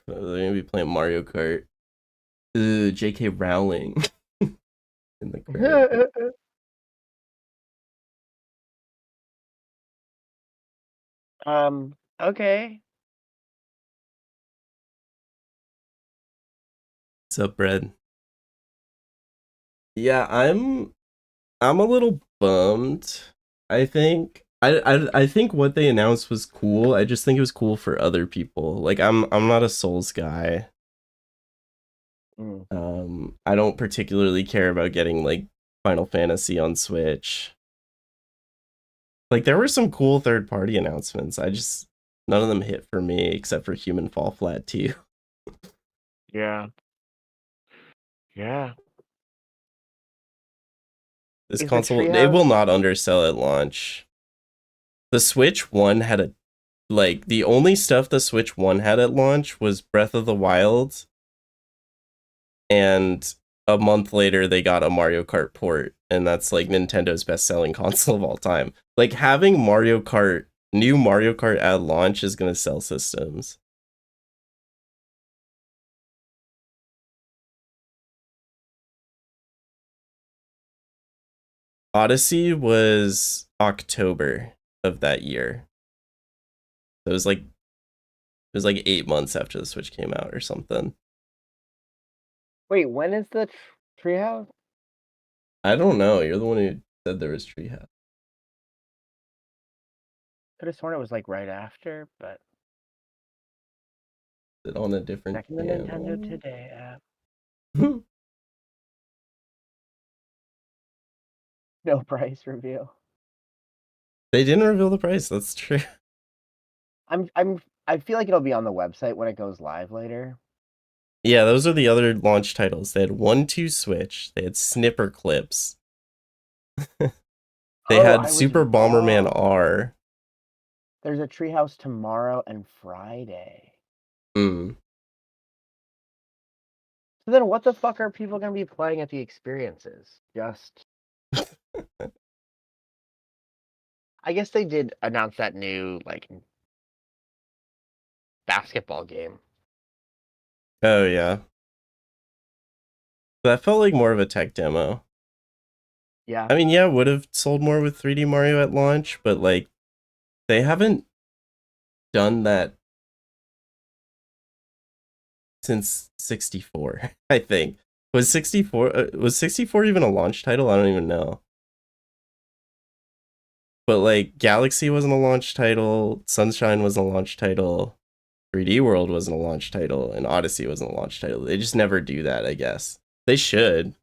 They're gonna be playing Mario Kart. Ugh, J.K. Rowling. In the credit. Okay. What's up, Brad? Yeah, I'm a little bummed. I think I think what they announced was cool. I just think it was cool for other people. Like I'm not a Souls guy. I don't particularly care about getting like Final Fantasy on Switch. Like there were some cool third-party announcements. None of them hit for me except for Human Fall Flat 2. Yeah. Yeah. This Is the console, it Treehouse- will not undersell at launch. The Switch 1 had the only stuff the Switch 1 had at launch was Breath of the Wild. And a month later, they got a Mario Kart port. And that's like Nintendo's best-selling console of all time. Like having new Mario Kart at launch is going to sell systems. Odyssey was October of that year. So it was like 8 months after the Switch came out or something. Wait, when is the treehouse? I don't know. You're the one who said there was Treehouse. Could have sworn it was like right after, but Is it on a different checking the channel? Nintendo Today app. No price reveal. They didn't reveal the price. That's true. I feel like it'll be on the website when it goes live later. Yeah, those are the other launch titles. They had 1-2 Switch. They had Snipper Clips. They had Super Bomberman R. There's a treehouse tomorrow and Friday. Mm. So then what the fuck are people gonna be playing at the experiences? Just I guess they did announce that new like basketball game. Oh, yeah. That felt like more of a tech demo. Yeah. I mean, yeah, would have sold more with 3D Mario at launch, but like, they haven't done that since 64, I think. Was 64 even a launch title? I don't even know. But like, Galaxy wasn't a launch title, Sunshine wasn't a launch title, 3D World wasn't a launch title, and Odyssey wasn't a launch title. They just never do that, I guess. They should.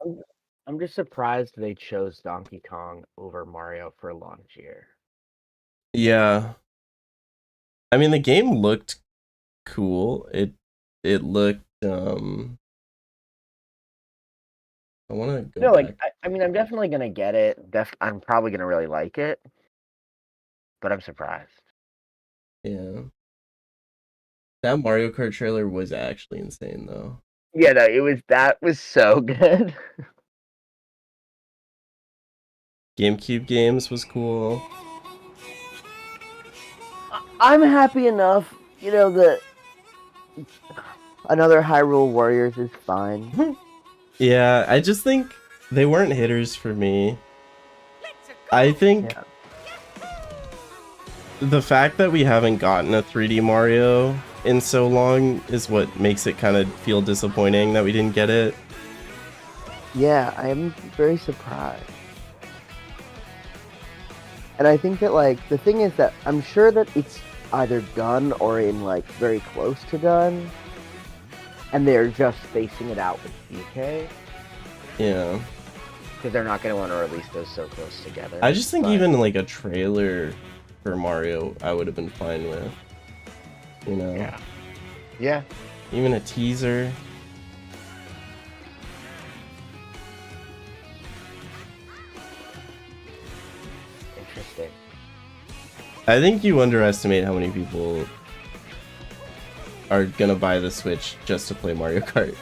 I'm just surprised they chose Donkey Kong over Mario for launch year. Yeah. I mean, the game looked cool. It looked I want to go back. Like I mean, I'm definitely gonna get it. I'm probably gonna really like it, but I'm surprised. Yeah. That Mario Kart trailer was actually insane, though. Yeah, no, that was so good. GameCube games was cool. I'm happy enough, that another Hyrule Warriors is fine. Yeah, I just think they weren't hitters for me. I think the fact that we haven't gotten a 3D Mario in so long is what makes it kind of feel disappointing that we didn't get it. Yeah, I am very surprised. And I think that, like, the thing is that I'm sure that it's either done or in, like, very close to done. And they're just spacing it out with UK. Yeah. Because they're not going to want to release those so close together. I just think even like a trailer for Mario I would have been fine with. You know? Yeah. Yeah. Even a teaser. Interesting. I think you underestimate how many people are gonna buy the Switch just to play Mario Kart.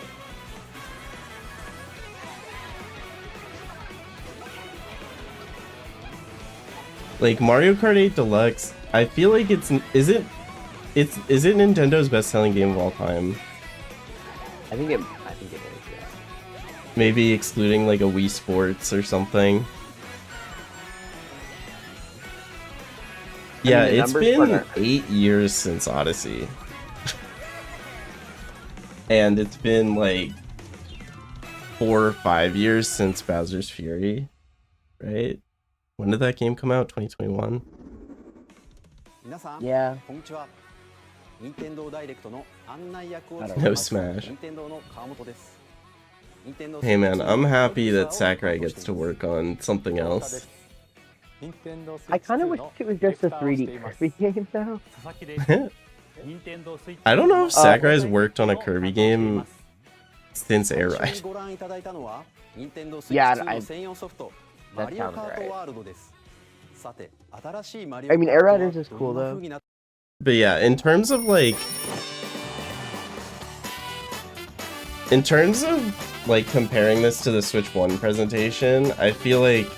Like Mario Kart 8 Deluxe, I feel like is it Nintendo's best-selling game of all time? I think it is, yeah. Maybe excluding like a Wii Sports or something. Yeah, it's been 8 years since Odyssey. And it's been like 4 or 5 years since Bowser's Fury, right? When did that game come out? 2021? Yeah. No Smash. Hey man, I'm happy that Sakurai gets to work on something else. I kind of wish it was just a 3D Kirby game, though. I don't know if Sakurai's worked on a Kirby game since Air Ride. Yeah, that sounds right. I mean, Air Riders is cool, though. But yeah, in terms of like comparing this to the Switch 1 presentation, I feel like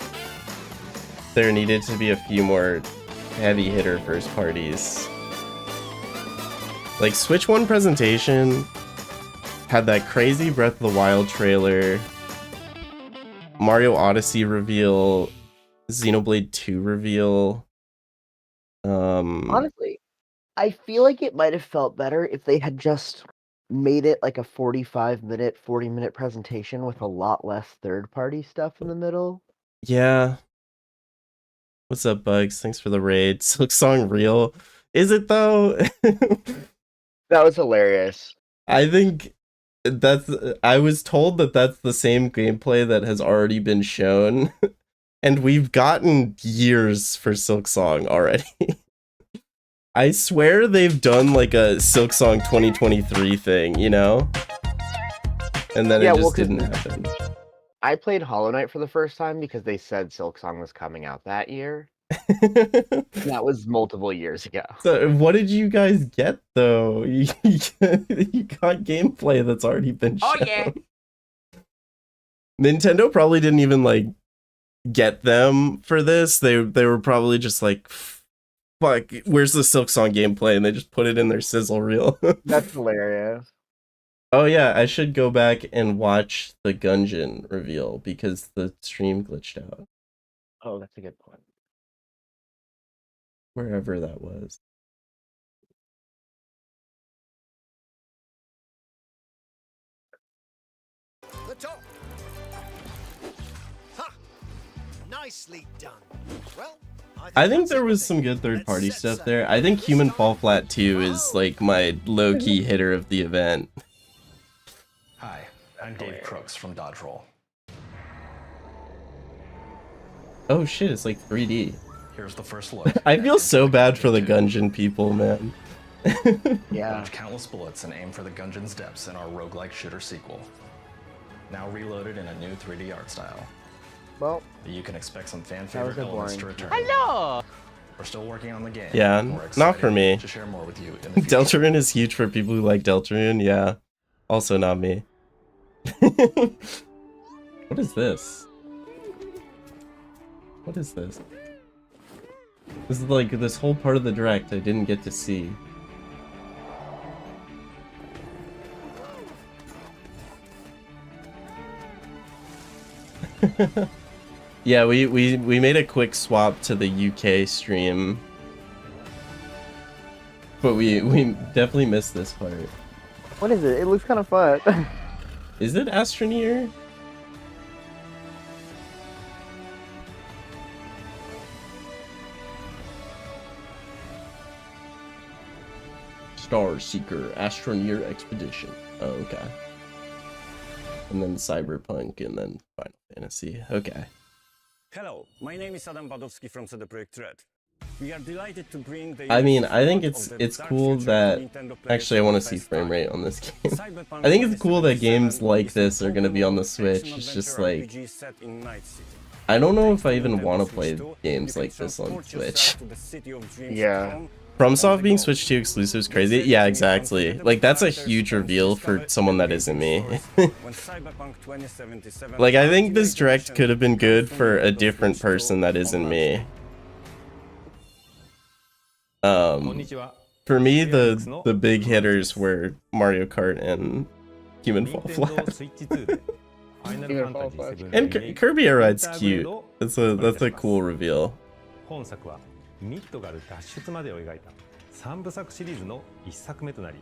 there needed to be a few more heavy hitter first parties. Like Switch 1 presentation had that crazy Breath of the Wild trailer, Mario Odyssey reveal, Xenoblade 2 reveal. Honestly, I feel like it might have felt better if they had just made it like a 45-minute, 40-minute presentation with a lot less third-party stuff in the middle. Yeah. What's up, Bugs? Thanks for the raid. Silk Song real? Is it though? That was hilarious. I think I was told that that's the same gameplay that has already been shown. And we've gotten years for Silk Song already. I swear they've done like a Silk Song 2023 thing, you know? And then it just didn't happen. I played Hollow Knight for the first time because they said Silk Song was coming out that year. That was multiple years ago. So what did you guys get though? You got gameplay that's already been shown. Oh yeah. Nintendo probably didn't even like get them for this. They were probably just like, fuck, where's the Silk Song gameplay? And they just put it in their sizzle reel. That's hilarious. Oh yeah, I should go back and watch the Gungeon reveal because the stream glitched out. Oh, that's a good point. Wherever that was. The top. Ha! Nicely done. Well, I think there was some good third-party stuff there. I think Human Fall Flat 2 is like my low-key hitter of the event. Hi, I'm Dave Crooks from Dodge Roll. Oh shit, it's like 3D. Here's the first look. I feel so bad for the Gungeon people, man. Yeah. Launch countless bullets and aim for the Gungeon's depths in our roguelike shooter sequel. Now reloaded in a new 3D art style. Well, you can expect some fan favorite elements to return. Hello! We're still working on the game. Yeah, not for me. To share more with you in the future. Deltarune is huge for people who like Deltarune, yeah. Also not me. What is this? What is this? This is like this whole part of the direct I didn't get to see. Yeah, we made a quick swap to the UK stream. But we definitely missed this part. What is it? It looks kind of fun. Is it Astroneer? Star Seeker Astroneer Expedition. Oh, okay. And then Cyberpunk, and then Final Fantasy. Okay. Hello, my name is Adam Badowski from CD Projekt Red. We are delighted to bring the I mean, I think it's cool that actually I want to see frame rate on this game. I think it's cool that games like this are gonna be on the Switch. It's just like I don't know if I even want to play games like this on Switch. Yeah. FromSoft being Switch 2 exclusive is crazy. Yeah, exactly. Like that's a huge reveal for someone that isn't me. Like I think this direct could have been good for a different person that isn't me. For me, the big hitters were Mario Kart and Human Fall Flat. And Kirby Air Ride's cute. That's a cool reveal. 本作はミッドガル脱出までを描いた3部作シリーズの1作目となり、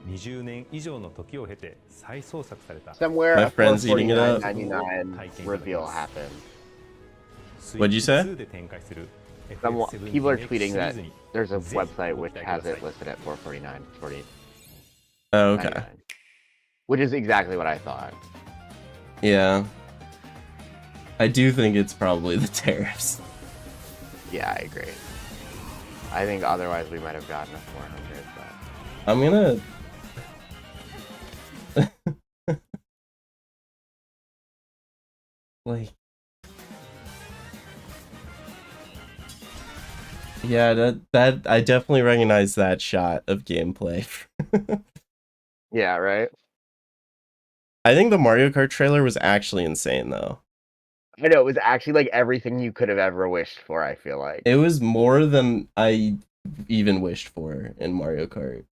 20年以上の時を経て再創作された。 Somewhere My a friend's eating it up. $449.99 reveal happened. What'd you say? People are tweeting that there's a website which has it listed at $449. Oh, okay. Which is exactly what I thought. Yeah. I do think it's probably the tariffs. Yeah, I agree. I think otherwise we might have gotten a 400, but I'm gonna like yeah, that I definitely recognize that shot of gameplay. Yeah, right? I think the Mario Kart trailer was actually insane though. I know, it was actually like everything you could have ever wished for, I feel like. It was more than I even wished for in Mario Kart.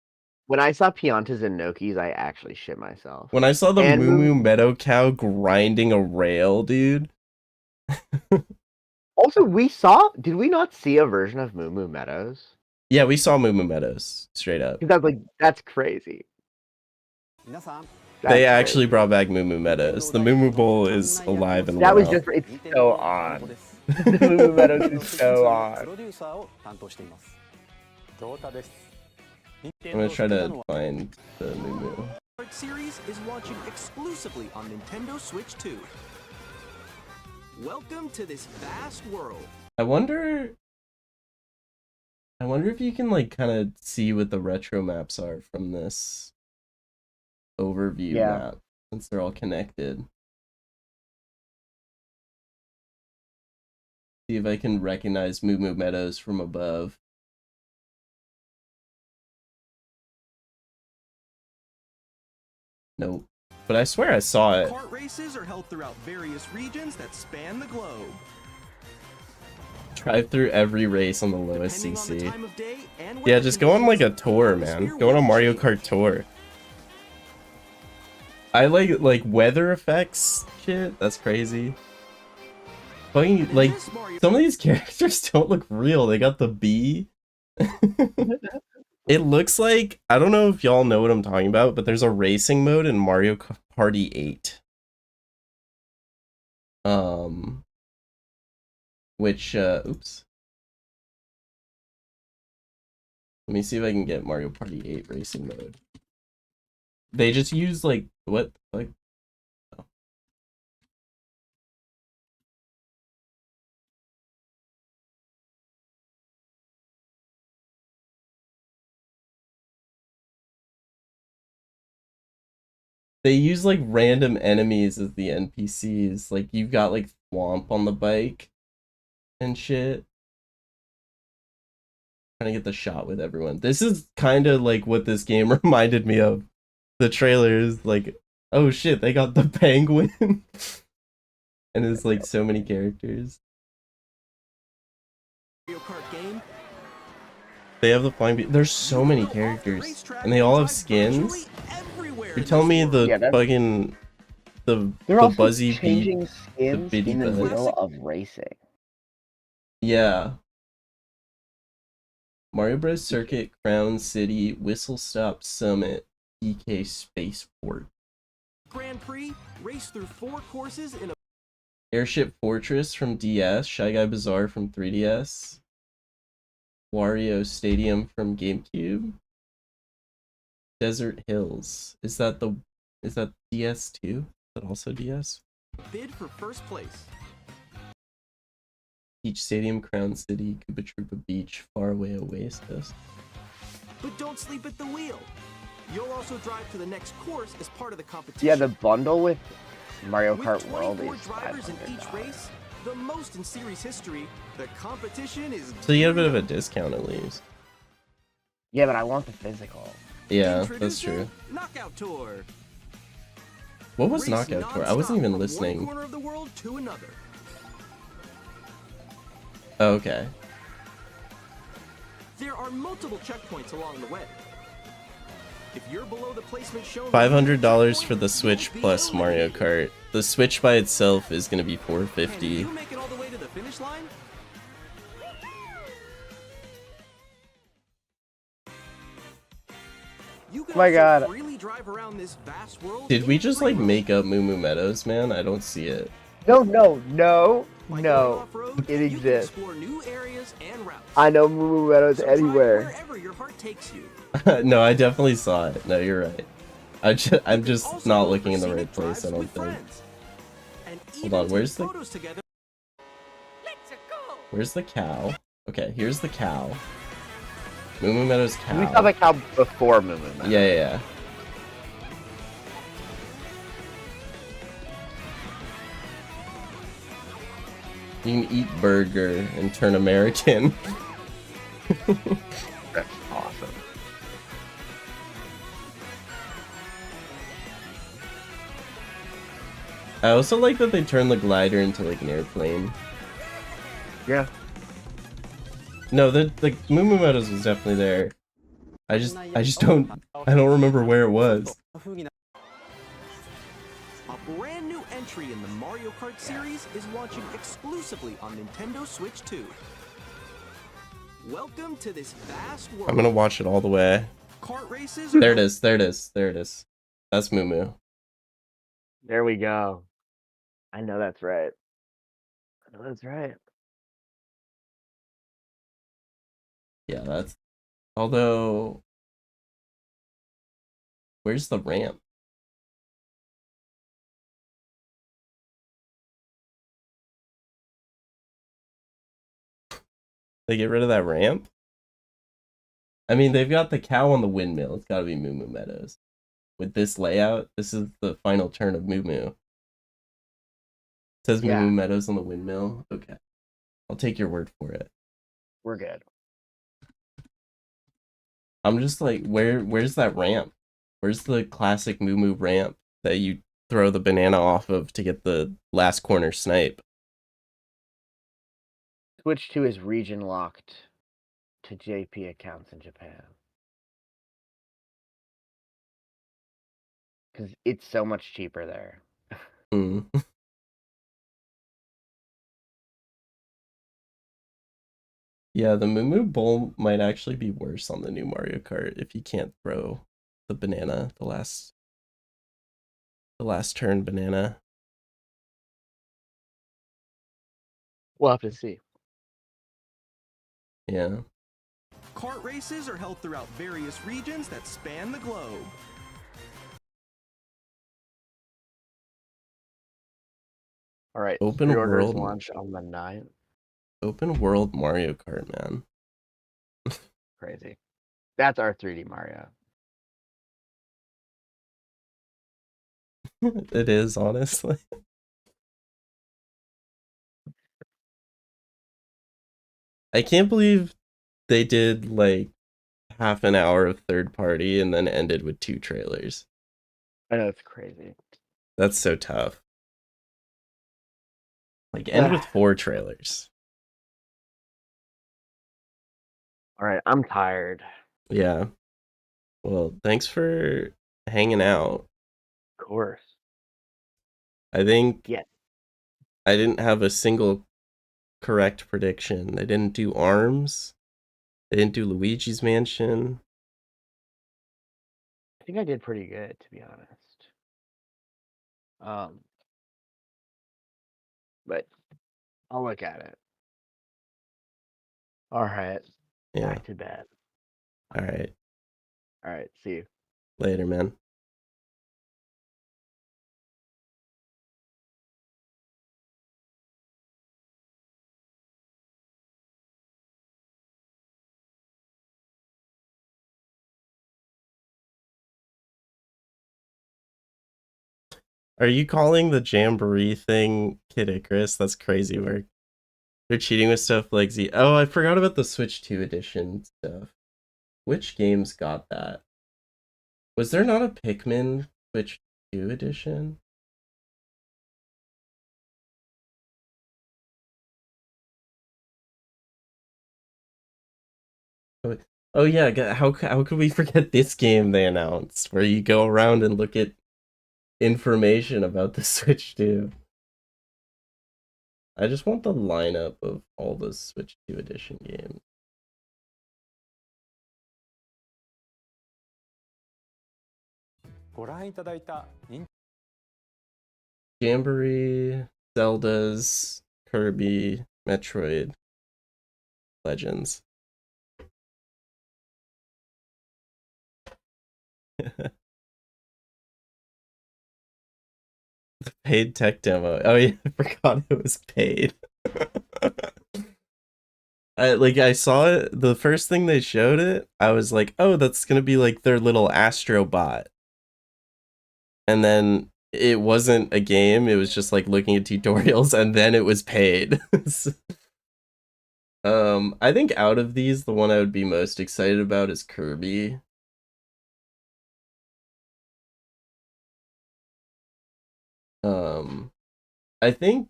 When I saw Piantas and Nokis, I actually shit myself. When I saw the Moo Moo Meadow Cow grinding a rail, dude. Also, did we not see a version of Moo Moo Meadows? Yeah, we saw Moo Moo Meadows, straight up. That's crazy. They actually brought back Moo Moo Meadows. The Moo Moo Bowl is alive and that well. was just, it's so on. The Moo Moo Meadows is so on. I'm gonna try to find the Moo Moo. Kart series is launching exclusively on Nintendo Switch 2. Welcome to this vast world. I wonder if you can like kind of see what the retro maps are from this overview map, since they're all connected. See if I can recognize Moo Moo Meadows from above. Nope. But I swear I saw it. Kart races are held throughout various regions that span the globe. Drive through every race on the lowest CC. Yeah, just go on like a tour, man. Go on a Mario Kart tour. I like weather effects shit. That's crazy. Fucking like some of these characters don't look real. They got the bee. It looks like, I don't know if y'all know what I'm talking about, but there's a racing mode in Mario Party 8. Which oops. Let me see if I can get Mario Party 8 racing mode. They just use like what like oh. They use like random enemies as the NPCs. Like you've got like Thwomp on the bike and shit. Trying to get the shot with everyone. This is kind of like what this game reminded me of. The trailer is like, oh shit, they got the penguin. And it's like so many characters. They have the flying bee. There's so many characters. And they all have skins. You're telling me the fucking They're the also buzzy beat, changing the skins bitty in the buzz. middle of racing. Yeah. Mario Bros. Circuit, Crown City, Whistle Stop Summit, DK Spaceport. Grand Prix, race through 4 courses in a Airship Fortress from DS, Shy Guy Bazaar from 3DS, Wario Stadium from GameCube, Desert Hills. Is that DS too? Is that also DS? bid for first place. Beach Stadium, Crown City, Koopa Troopa Beach, Faraway Oasis. But don't sleep at the wheel. You'll also drive to the next course as part of the competition. Yeah, the bundle with Mario With Kart World 24 is drivers in each $500. race, the most in series history, the competition is... So you get a bit of a discount at least. Yeah, but I want the physical. Yeah, that's true. Knockout Tour. What was Race Knockout Tour? I nonstop wasn't even from listening. one corner of the world to another. Oh, okay. There are multiple checkpoints along the way. If you're below the placement shown, $500 for the Switch plus Mario Kart. The Switch by itself is gonna be can $450. you make it all the way to the finish line? You can My also God. freely drive around this vast world. Did we just like make up Moo Moo Meadows, man? I don't see it. No. It exists. Explore new areas and routes. I know Moo Meadows So drive anywhere. wherever your heart takes you. No, I definitely saw it. No, you're right. I'm just not looking in the right place, I don't think. And Hold even on, where's take the photos together. where's the cow? Okay, here's the cow. Moo Moo Meadows cow. We saw the cow before Moo Moo Meadows. Yeah. You can eat burger and turn American. That's awesome. I also like that they turned the glider into like an airplane. Yeah. No, the Moo Moo Meadows was definitely there. I don't remember where it was. A brand new entry in the Mario Kart series is launching exclusively on Nintendo Switch 2. Welcome to this vast world. I'm gonna watch it all the way. Kart races. There it is. That's Moo Moo. There we go. I know that's right. Yeah, that's. Although, where's the ramp? They get rid of that ramp? I mean, they've got the cow on the windmill. It's got to be Moo Moo Meadows. With this layout, this is the final turn of Moo Moo. It says Moo Moo Meadows on the windmill. Okay. I'll take your word for it. We're good. I'm just like, where's that ramp? Where's the classic Moo Moo ramp that you throw the banana off of to get the last corner snipe? Switch 2 is region locked to JP accounts in Japan. Because it's so much cheaper there. Yeah, the Moo Moo Bowl might actually be worse on the new Mario Kart if you can't throw the banana, the last turn banana. We'll have to see. Yeah. Kart races are held throughout various regions that span the globe. All right. Open pre-orders world launch on the 9th. Open world Mario Kart, man. Crazy. That's our 3D Mario. It is, honestly. I can't believe they did like half an hour of third party and then ended with 2 trailers. I know, it's crazy. That's so tough. Like, end with 4 trailers. All right, I'm tired. Yeah. Well, thanks for hanging out. Of course. I think Yeah. I didn't have a single correct prediction. They didn't do ARMS. They didn't do Luigi's Mansion. I think I did pretty good, to be honest. But I'll look at it. All right. Yeah. Back to bed. All right. All right. See you. Later, man. Are you calling the Jamboree thing Kid Icarus? That's crazy work. They're cheating with stuff like Z. Oh, I forgot about the Switch 2 edition stuff. Which games got that? Was there not a Pikmin Switch 2 edition? Oh yeah, how could we forget this game they announced, where you go around and look at information about the Switch 2? I just want the lineup of all the Switch 2 edition games. Jamboree, Zelda's, Kirby, Metroid, Legends. The paid tech demo. Oh yeah, I forgot it was paid. I saw it, the first thing they showed it, I was like, oh, that's gonna be like their little Astro bot. And then it wasn't a game, it was just like looking at tutorials, and then it was paid. I think out of these, the one I would be most excited about is Kirby. I think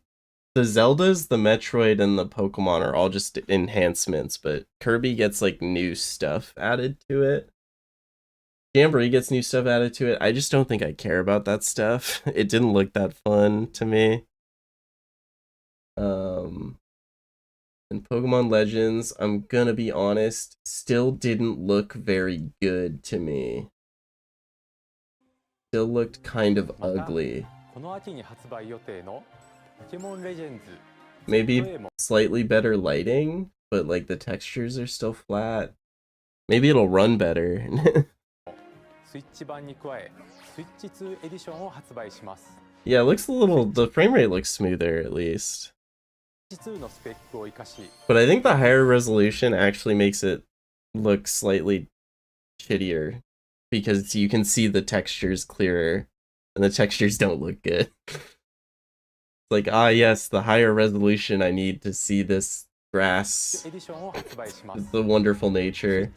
the Zeldas, the Metroid, and the Pokemon are all just enhancements, but Kirby gets like new stuff added to it. Jamboree gets new stuff added to it. I just don't think I care about that stuff. It didn't look that fun to me. And Pokemon Legends, I'm gonna be honest, still didn't look very good to me. Still looked kind of ugly. Maybe slightly better lighting, but like the textures are still flat. Maybe it'll run better. Yeah, it looks a little, the frame rate looks smoother at least. But I think the higher resolution actually makes it look slightly shittier, because you can see the textures clearer, and the textures don't look good. It's like, ah yes, the higher resolution I need to see this grass, the wonderful nature.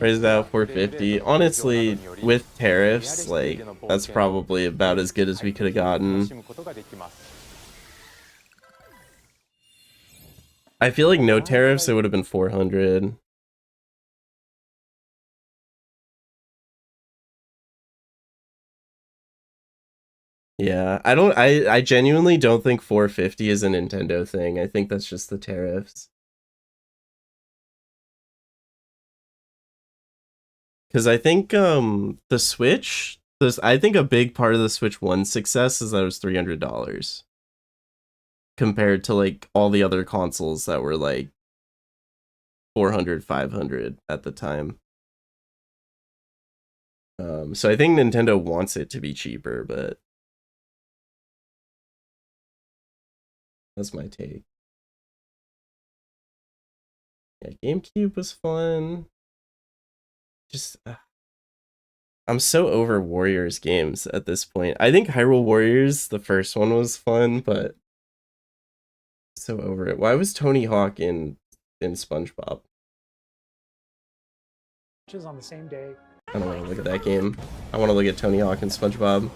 Raise that 450. Honestly, with tariffs, like, that's probably about as good as we could have gotten. I feel like no tariffs, it would have been 400. Yeah, I genuinely don't think 450 is a Nintendo thing. I think that's just the tariffs. Because I think the Switch, I think a big part of the Switch 1's success is that it was $300 compared to like all the other consoles that were like 400, 500 at the time. So I think Nintendo wants it to be cheaper, but that's my take. Yeah, GameCube was fun. Just I'm so over Warriors games at this point. I think Hyrule Warriors, the first one, was fun, but so over it. Why was Tony Hawk in SpongeBob? On the same day. I don't want to look at that game. I want to look at Tony Hawk and SpongeBob.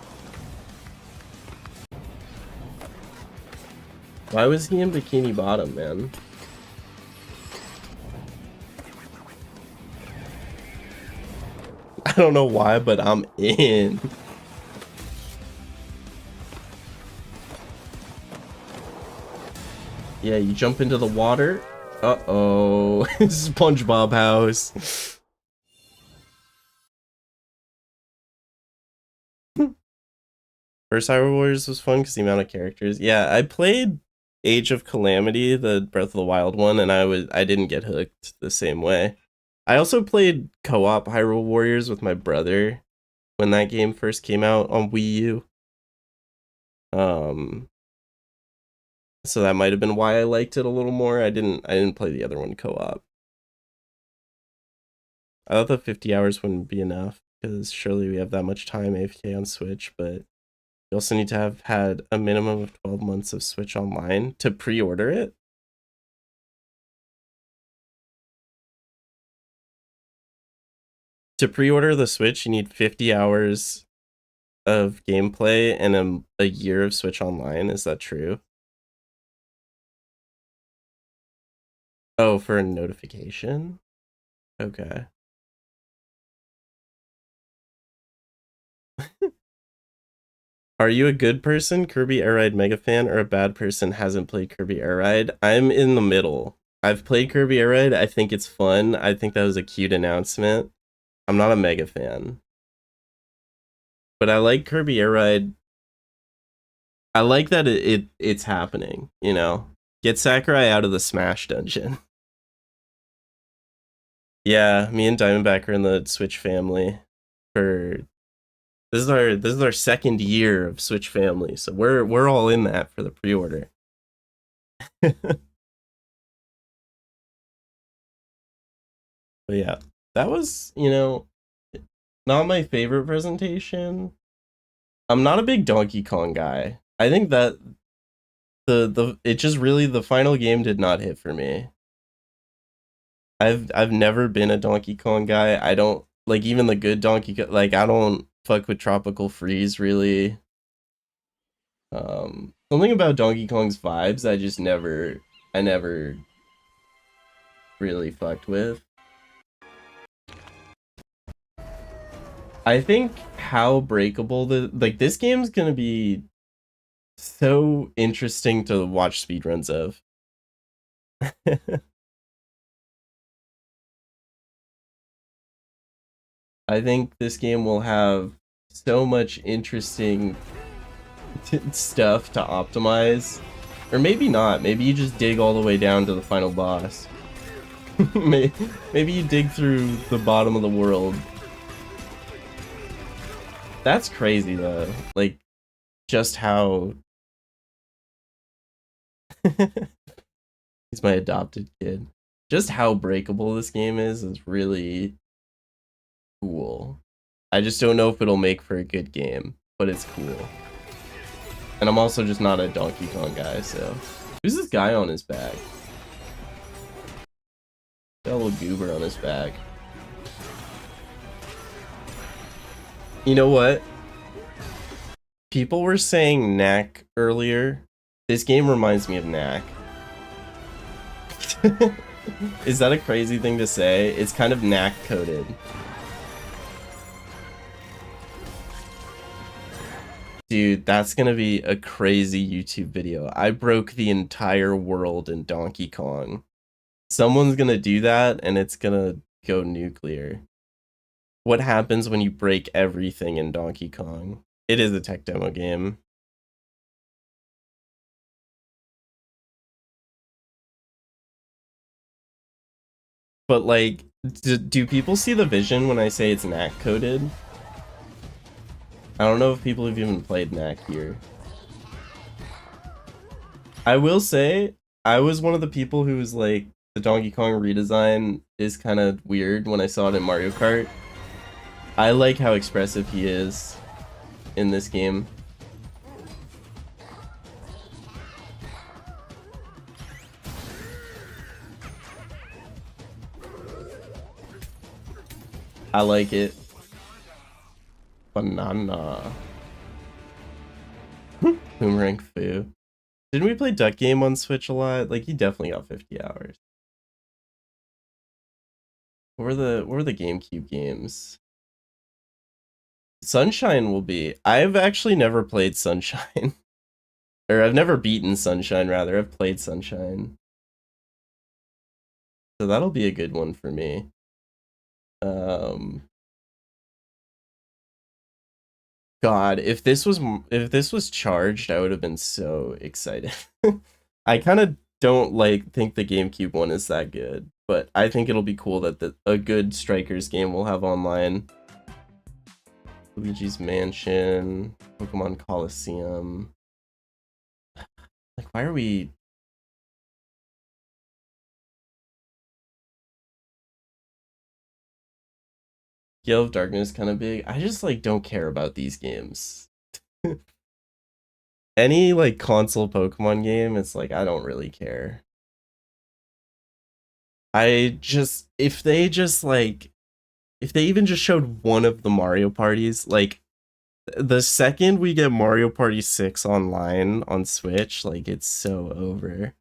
Why was he in Bikini Bottom, man? I don't know why, but I'm in. Yeah, you jump into the water. Uh-oh. SpongeBob house. First Hyrule Warriors was fun because the amount of characters. Yeah, I played Age of Calamity, the Breath of the Wild one, and I didn't get hooked the same way. I also played co-op Hyrule Warriors with my brother when that game first came out on Wii U. So that might have been why I liked it a little more. I didn't play the other one co-op. I thought the 50 hours wouldn't be enough because surely we have that much time AFK on Switch, but you also need to have had a minimum of 12 months of Switch Online to pre-order it. To pre-order the Switch, you need 50 hours of gameplay and a year of Switch Online. Is that true? Oh, for a notification? Okay. Are you a good person, Kirby Air Ride mega fan, or a bad person hasn't played Kirby Air Ride? I'm in the middle. I've played Kirby Air Ride. I think it's fun. I think that was a cute announcement. I'm not a mega fan. But I like Kirby Air Ride. I like that it's happening, you know? Get Sakurai out of the Smash dungeon. Yeah, me and Diamondback are in the Switch family for this is our second year of Switch family, so we're all in that for the pre-order. But yeah, that was, you know, not my favorite presentation. I'm not a big Donkey Kong guy. I think that it just really, the final game did not hit for me. I've never been a Donkey Kong guy. I don't like even the good Donkey Kong, like I don't fuck with Tropical Freeze really. Something about Donkey Kong's vibes I never really fucked with. I think how breakable this game's gonna be so interesting to watch speedruns of. I think this game will have so much interesting stuff to optimize. Or maybe not. Maybe you just dig all the way down to the final boss. Maybe you dig through the bottom of the world. That's crazy though. Like, just how... He's my adopted kid. Just how breakable this game is really cool. I just don't know if it'll make for a good game, but it's cool. And I'm also just not a Donkey Kong guy, so... Who's this guy on his back? Got a little goober on his back. You know what? People were saying Knack earlier. This game reminds me of Knack. Is that a crazy thing to say? It's kind of Knack coded. Dude, that's gonna be a crazy YouTube video. I broke the entire world in Donkey Kong. Someone's gonna do that and it's gonna go nuclear. What happens when you break everything in Donkey Kong? It is a tech demo game. But like, do people see the vision when I say it's Knack coded? I don't know if people have even played Knack here. I will say, I was one of the people who was like, the Donkey Kong redesign is kind of weird when I saw it in Mario Kart. I like how expressive he is in this game. I like it. Banana. Boomerang Foo. Didn't we play Duck Game on Switch a lot? Like, he definitely got 50 hours. What were the GameCube games? Sunshine will be. I've actually never played Sunshine. Or I've never beaten Sunshine, rather. I've played Sunshine. So that'll be a good one for me. God, if this was charged, I would have been so excited. I kind of don't think the GameCube one is that good, but I think it'll be cool that a good Strikers game will have online. Luigi's Mansion, Pokemon Coliseum. Like, why are we... Gale of Darkness kind of big. I just don't care about these games. Any console Pokemon game, it's I don't really care. If they even just showed one of the Mario parties, the second we get Mario Party 6 online on Switch, it's so over.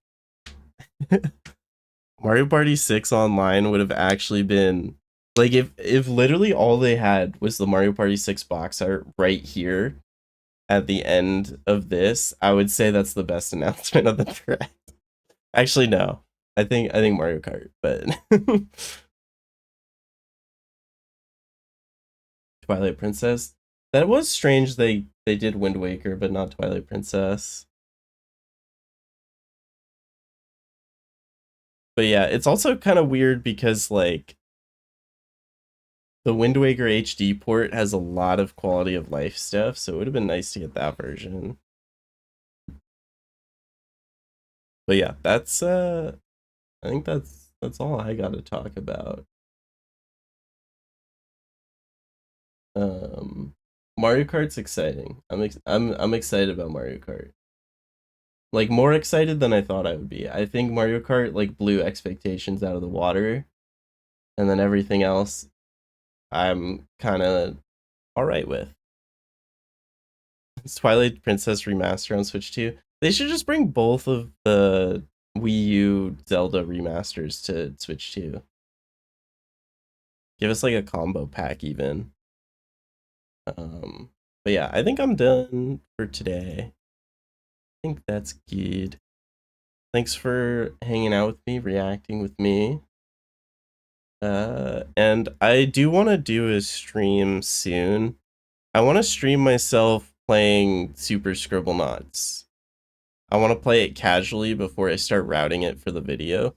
Mario Party 6 online would have actually been if literally all they had was the Mario Party 6 box art right here at the end of this, I would say that's the best announcement of the direct. Actually, no. I think Mario Kart, but Twilight Princess. That was strange they did Wind Waker, but not Twilight Princess. But yeah, it's also kind of weird because the Wind Waker HD port has a lot of quality of life stuff, so it would have been nice to get that version. But yeah, that's I think that's all I got to talk about. Mario Kart's exciting. I'm excited about Mario Kart. More excited than I thought I would be. I think Mario Kart blew expectations out of the water, and then everything else I'm kind of alright with. It's Twilight Princess Remaster on Switch 2. They should just bring both of the Wii U Zelda remasters to Switch 2. Give us a combo pack even. But yeah, I think I'm done for today. I think that's good. Thanks for hanging out with me, reacting with me. And I do want to do a stream soon. I want to stream myself playing Super Scribblenauts. I want to play it casually before I start routing it for the video.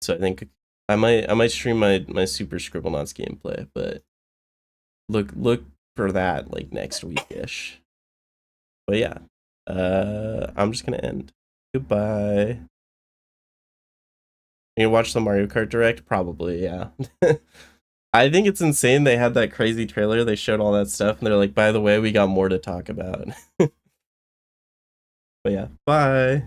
So I think I might stream my Super Scribblenauts gameplay, but look for that next week-ish. But yeah, I'm just gonna end. Goodbye. You watch the Mario Kart Direct? Probably, yeah. I think it's insane they had that crazy trailer, they showed all that stuff, and they're like, by the way, we got more to talk about. But yeah, bye.